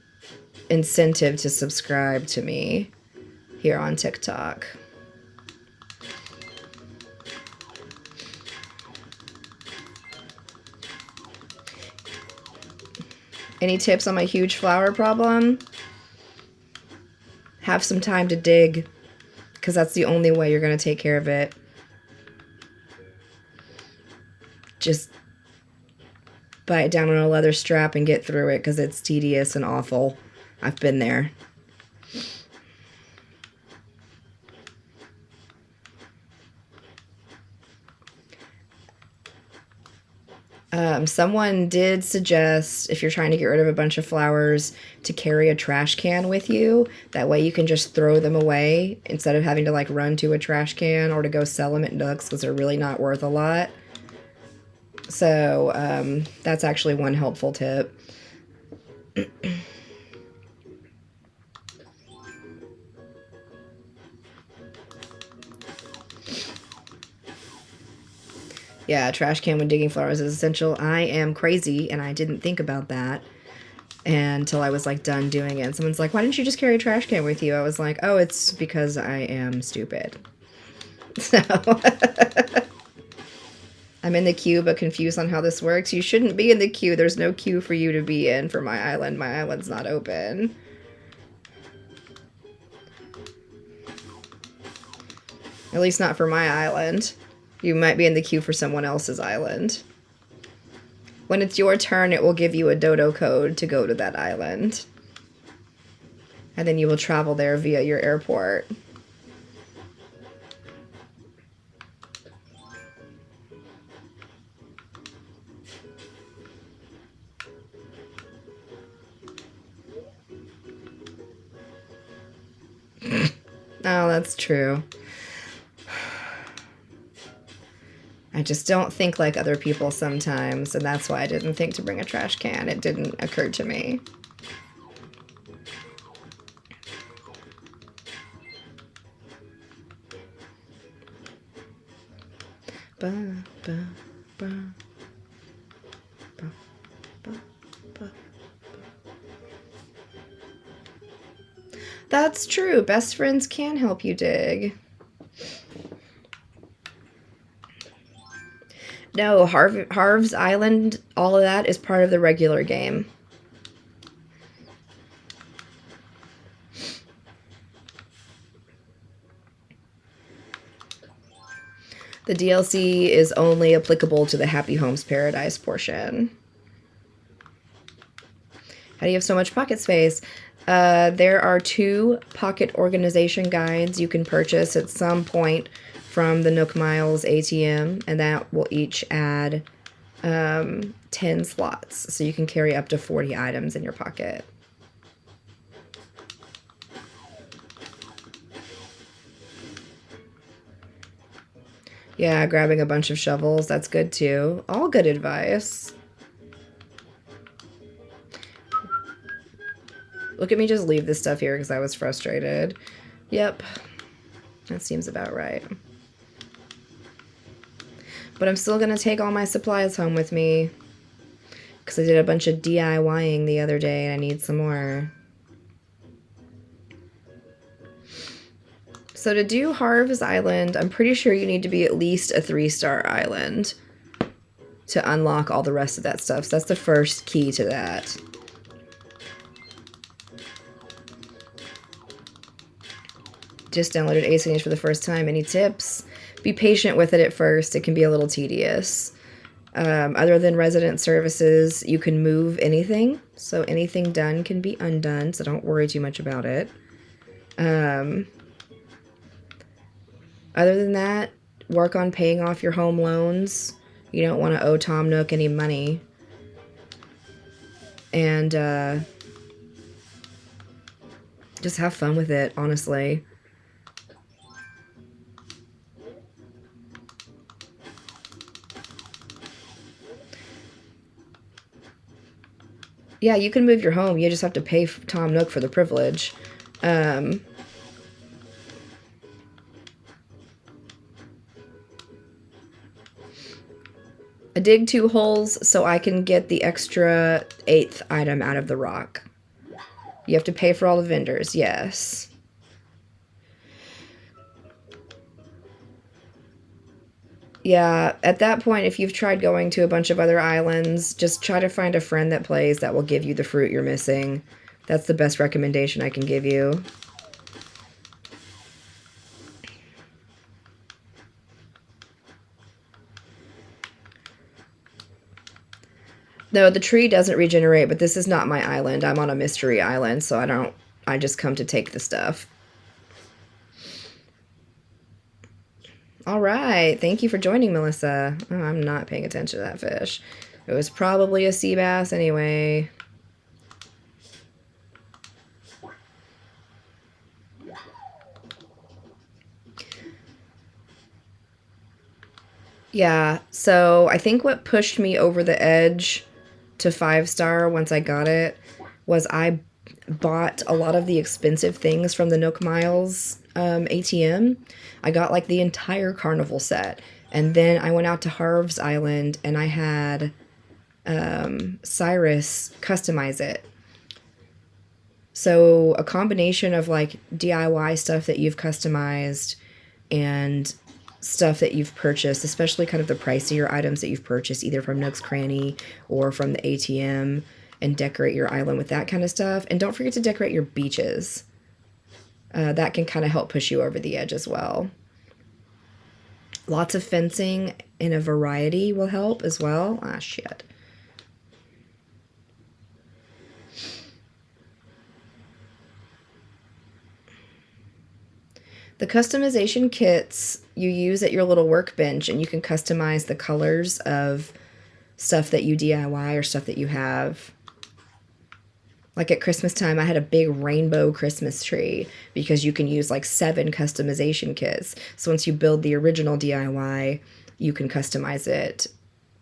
incentive to subscribe to me here on TikTok. Any tips on my huge flower problem? Have some time to dig, because that's the only way you're going to take care of it. Just buy it down on a leather strap and get through it, because it's tedious and awful. I've been there. Someone did suggest, if you're trying to get rid of a bunch of flowers, to carry a trash can with you. That way you can just throw them away instead of having to like run to a trash can or to go sell them at Nooks, because they're really not worth a lot. So that's actually one helpful tip. Yeah, trash can when digging flowers is essential. I am crazy, and I didn't think about that until I was like done doing it. And someone's like, why didn't you just carry a trash can with you? I was like, oh, it's because I am stupid. So I'm in the queue but confused on how this works. You shouldn't be in the queue. There's no queue for you to be in for my island. My island's not open. At least not for my island. You might be in the queue for someone else's island. When it's your turn, it will give you a dodo code to go to that island. And then you will travel there via your airport. Oh, that's true. I just don't think like other people sometimes, and that's why I didn't think to bring a trash can. It didn't occur to me. Ba, ba, ba, ba, ba, ba. That's true. Best friends can help you dig. No, Harv's Island, all of that is part of the regular game. The DLC is only applicable to the Happy Homes Paradise portion. How do you have so much pocket space? There are 2 pocket organization guides you can purchase at some point from the Nook Miles ATM, and that will each add 10 slots, so you can carry up to 40 items in your pocket. Yeah, grabbing a bunch of shovels, that's good too. All good advice. Look at me just leave this stuff here because I was frustrated. Yep, that seems about right. But I'm still going to take all my supplies home with me because I did a bunch of DIYing the other day and I need some more. So to do Harv's Island, I'm pretty sure you need to be at least a 3-star island to unlock all the rest of that stuff. So that's the first key to that. Just downloaded ACNH for the first time. Any tips? Be patient with it at first. It can be a little tedious. Other than resident services, you can move anything. So anything done can be undone, so don't worry too much about it. Other than that, work on paying off your home loans. You don't want to owe Tom Nook any money. And just have fun with it, honestly. Yeah, you can move your home. You just have to pay Tom Nook for the privilege. I dig 2 holes so I can get the extra 8th item out of the rock. You have to pay for all the vendors, yes. Yeah, at that point, if you've tried going to a bunch of other islands, just try to find a friend that plays that will give you the fruit you're missing. That's the best recommendation I can give you. No, the tree doesn't regenerate, but this is not my island. I'm on a mystery island, so I just come to take the stuff. All right, thank you for joining, Melissa. Oh, I'm not paying attention to that fish. It was probably a sea bass anyway. Yeah, so I think what pushed me over the edge to 5-star once I got it was I bought a lot of the expensive things from the Nook Miles ATM. I got like the entire carnival set. And then I went out to Harv's Island and I had Cyrus customize it. So a combination of like DIY stuff that you've customized and stuff that you've purchased, especially kind of the pricier items that you've purchased either from Nook's Cranny or from the ATM, and decorate your island with that kind of stuff. And don't forget to decorate your beaches. That can kind of help push you over the edge as well. Lots of fencing in a variety will help as well. Ah, shit. The customization kits you use at your little workbench, and you can customize the colors of stuff that you DIY or stuff that you have. Like at Christmas time, I had a big rainbow Christmas tree because you can use like 7 customization kits. So once you build the original DIY, you can customize it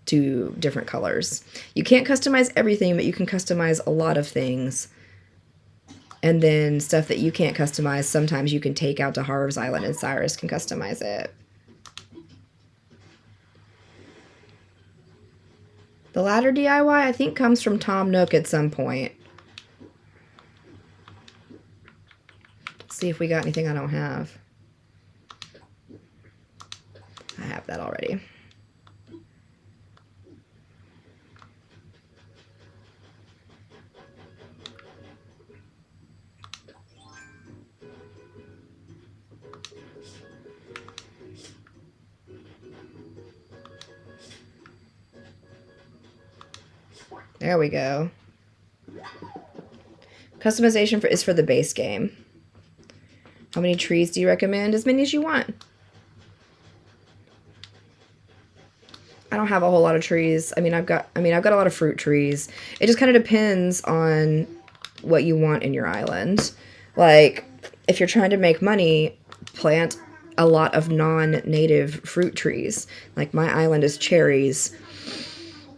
to different colors. You can't customize everything, but you can customize a lot of things. And then stuff that you can't customize, sometimes you can take out to Harv's Island and Cyrus can customize it. The ladder DIY, I think, comes from Tom Nook at some point. Let's see if we got anything I don't have. I have that already. There we go. Customization is for the base game. How many trees do you recommend? As many as you want. I don't have a whole lot of trees. I've got a lot of fruit trees. It just kind of depends on what you want in your island. Like, if you're trying to make money, plant a lot of non-native fruit trees. Like, my island is cherries,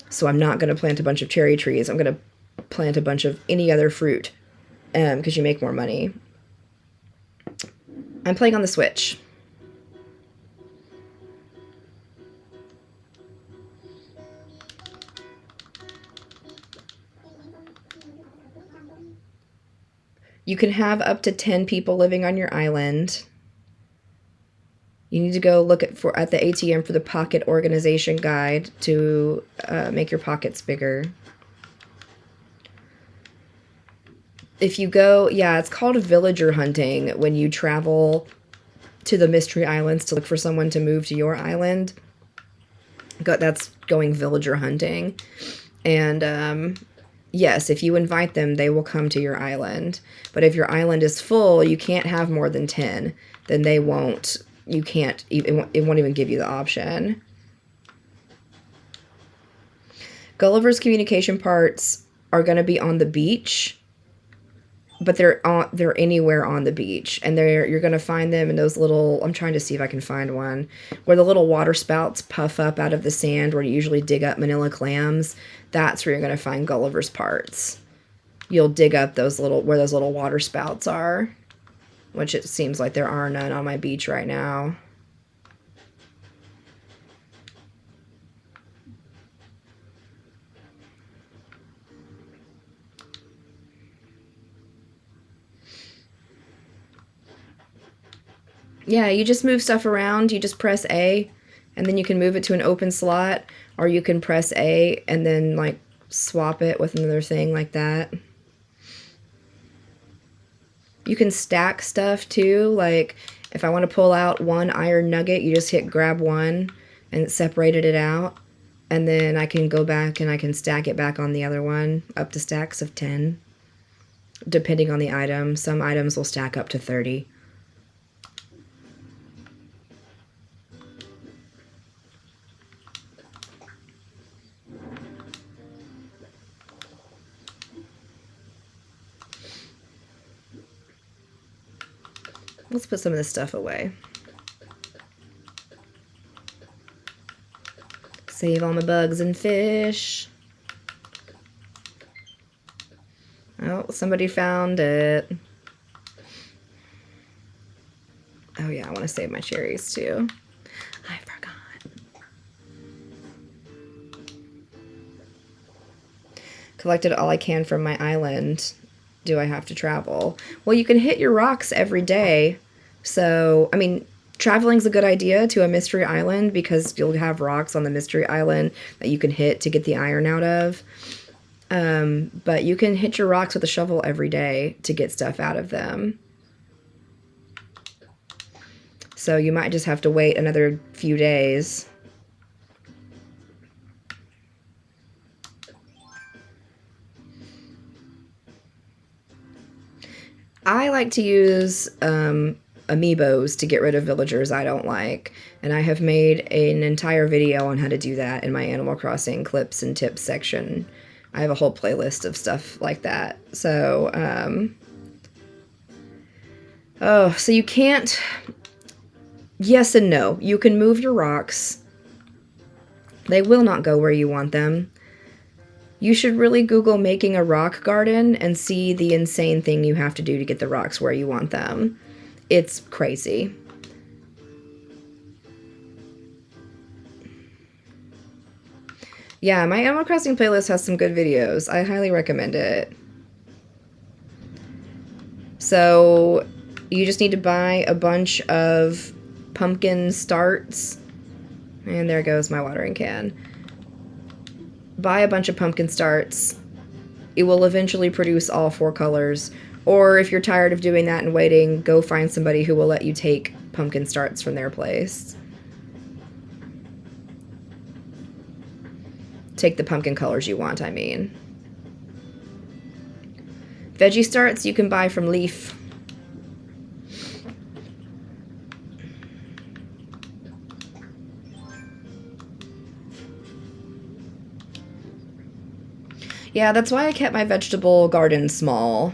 so I'm not going to plant a bunch of cherry trees. I'm going to plant a bunch of any other fruit, because you make more money. I'm playing on the Switch. You can have up to 10 people living on your island. You need to go look at the ATM for the pocket organization guide to make your pockets bigger. If you go, yeah, it's called villager hunting when you travel to the Mystery Islands to look for someone to move to your island. That's going villager hunting. And yes, if you invite them, they will come to your island. But if your island is full, you can't have more than 10. Then they won't. You can't. It won't even give you the option. Gulliver's communication parts are going to be on the beach, but they're anywhere on the beach, and you're going to find them in those little. I'm trying to see if I can find one where the little water spouts puff up out of the sand, where you usually dig up manila clams. That's where you're going to find Gulliver's parts. you'll dig up those little, where those little water spouts are, which it seems like there are none on my beach right now. Yeah, you just move stuff around. You just press A, and then you can move it to an open slot, or you can press A and then like swap it with another thing like that. You can stack stuff too. Like if I want to pull out one iron nugget, you just hit grab one and it separated it out. And then I can go back and I can stack it back on the other one up to stacks of 10, depending on the item. Some items will stack up to 30. Let's put some of this stuff away. Save all my bugs and fish. Oh, somebody found it. Oh yeah, I want to save my cherries too. I forgot. Collected all I can from my island. Do I have to travel? Well, you can hit your rocks every day. So, I mean, traveling's a good idea to a mystery island because you'll have rocks on the mystery island that you can hit to get the iron out of. But you can hit your rocks with a shovel every day to get stuff out of them. So you might just have to wait another few days. I like to use amiibos to get rid of villagers I don't like, and I have made an entire video on how to do that in my Animal Crossing clips and tips section. I have a whole playlist of stuff like that. So, so you can't, yes and no. You can move your rocks. They will not go where you want them. You should really Google making a rock garden and see the insane thing you have to do to get the rocks where you want them. It's crazy. Yeah, my Animal Crossing playlist has some good videos. I highly recommend it. So, you just need to buy a bunch of pumpkin starts. And there goes my watering can. Buy a bunch of pumpkin starts. It will eventually produce all 4 colors. Or if you're tired of doing that and waiting, go find somebody who will let you take pumpkin starts from their place. Take the pumpkin colors you want, I mean. Veggie starts you can buy from Leaf. Yeah, that's why I kept my vegetable garden small.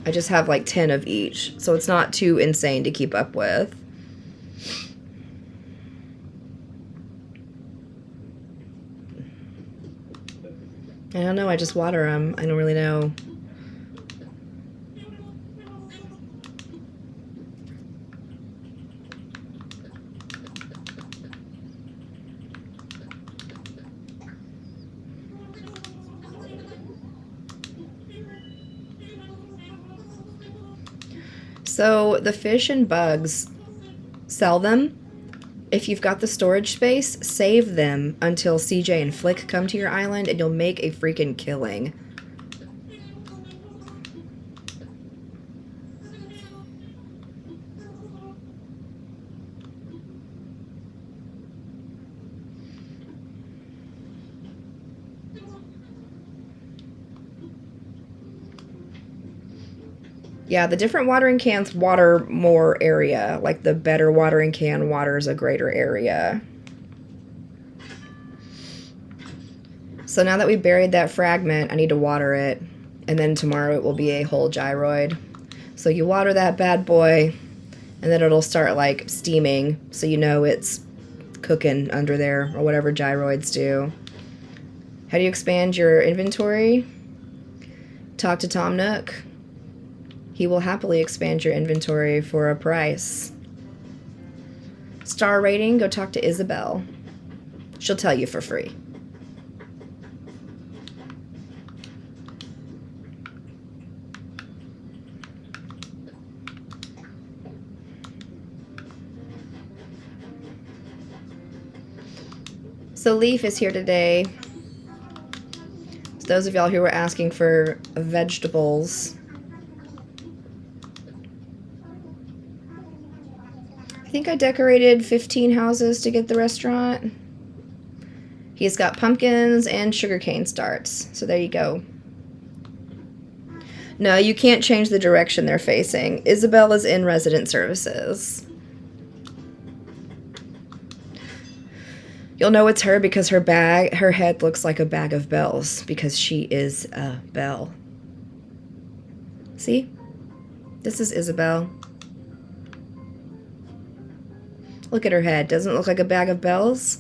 I just have like 10 of each, so it's not too insane to keep up with. I don't know, I just water them. I don't really know. So the fish and bugs, sell them. If you've got the storage space, save them until CJ and Flick come to your island and you'll make a freaking killing. Yeah, the different watering cans water more area. Like the better watering can waters a greater area. So now that we buried that fragment, I need to water it. And then tomorrow it will be a whole gyroid. So you water that bad boy, and then it'll start like steaming. So you know it's cooking under there, or whatever gyroids do. How do you expand your inventory? Talk to Tom Nook. He will happily expand your inventory for a price. Star rating, go talk to Isabel. She'll tell you for free. So Leaf is here today. So those of y'all who were asking for vegetables, I think I decorated 15 houses to get the restaurant. He's got pumpkins and sugarcane starts. So there you go. No, you can't change the direction they're facing. Isabel is in resident services. You'll know it's her because her head looks like a bag of bells because she is a bell. See? This is Isabel. Look at her head. Doesn't it look like a bag of bells?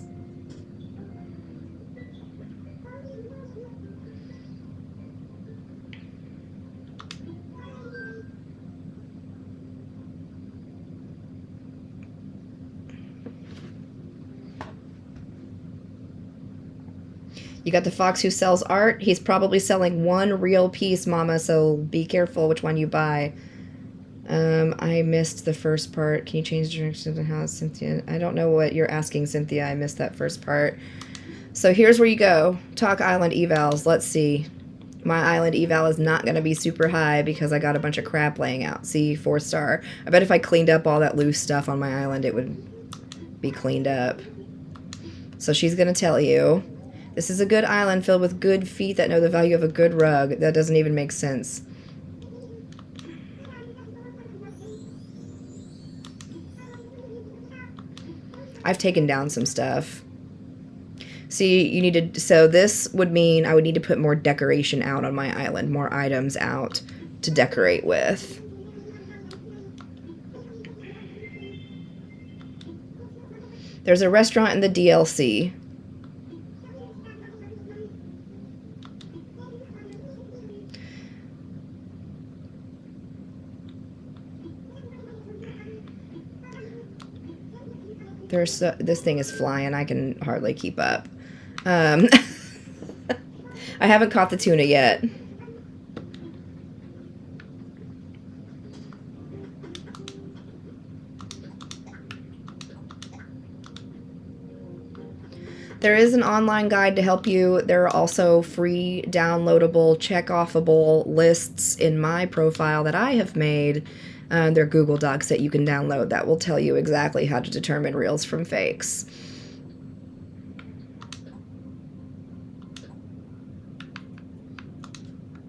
You got the fox who sells art. He's probably selling one real piece, Mama, so be careful which one you buy. I missed the first part. Can you change directions and how, Cynthia? I don't know what you're asking, Cynthia. I missed that first part. So here's where you go. Talk Island evals. Let's see. My island eval is not going to be super high because I got a bunch of crap laying out. See, 4-star. I bet if I cleaned up all that loose stuff on my island, it would be cleaned up. So she's going to tell you. This is a good island filled with good feet that know the value of a good rug. That doesn't even make sense. I've taken down some stuff. See, you need to... So this would mean I would need to put more decoration out on my island. More items out to decorate with. There's a restaurant in the DLC. This thing is flying. I can hardly keep up. I haven't caught the tuna yet. There is an online guide to help you. There are also free downloadable check-offable lists in my profile that I have made. They're Google Docs that you can download that will tell you exactly how to determine reals from fakes.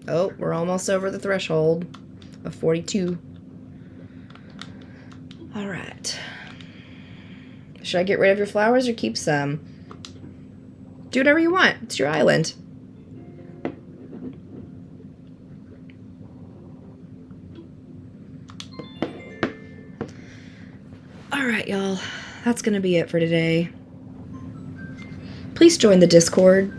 Oh, we're almost over the threshold of 42. All right. Should I get rid of your flowers or keep some? Do whatever you want. It's your island. All right, y'all. That's going to be it for today. Please join the Discord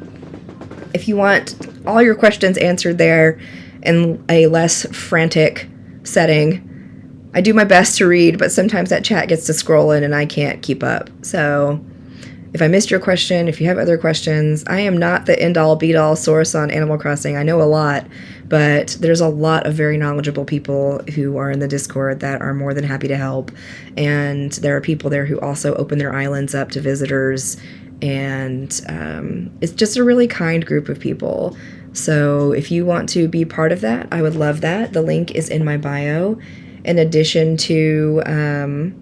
if you want all your questions answered there in a less frantic setting. I do my best to read, but sometimes that chat gets to scrolling and I can't keep up. So if I missed your question, if you have other questions, I am not the end-all, be-all source on Animal Crossing. I know a lot, but there's a lot of very knowledgeable people who are in the Discord that are more than happy to help. And there are people there who also open their islands up to visitors. And it's just a really kind group of people. So if you want to be part of that, I would love that. The link is in my bio. In addition to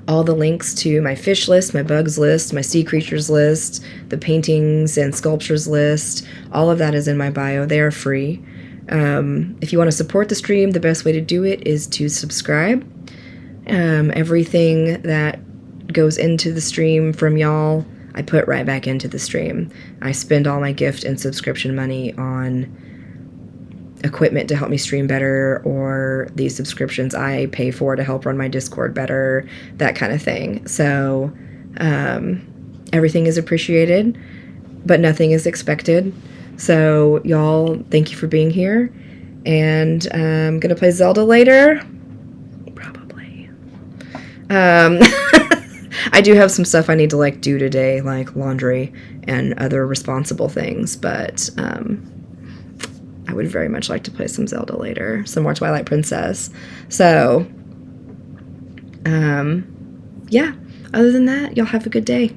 all the links to my fish list, my bugs list, my sea creatures list, the paintings and sculptures list, all of that is in my bio. They are free. If you want to support the stream, the best way to do it is to subscribe. Everything that goes into the stream from y'all, I put right back into the stream. I spend all my gift and subscription money on equipment to help me stream better, or these subscriptions I pay for to help run my Discord better, that kind of thing. So everything is appreciated, but nothing is expected. So y'all, thank you for being here. And I'm going to play Zelda later. Probably. I do have some stuff I need to like do today, like laundry and other responsible things, but I would very much like to play some Zelda later, some more Twilight Princess. So, yeah, other than that, y'all have a good day.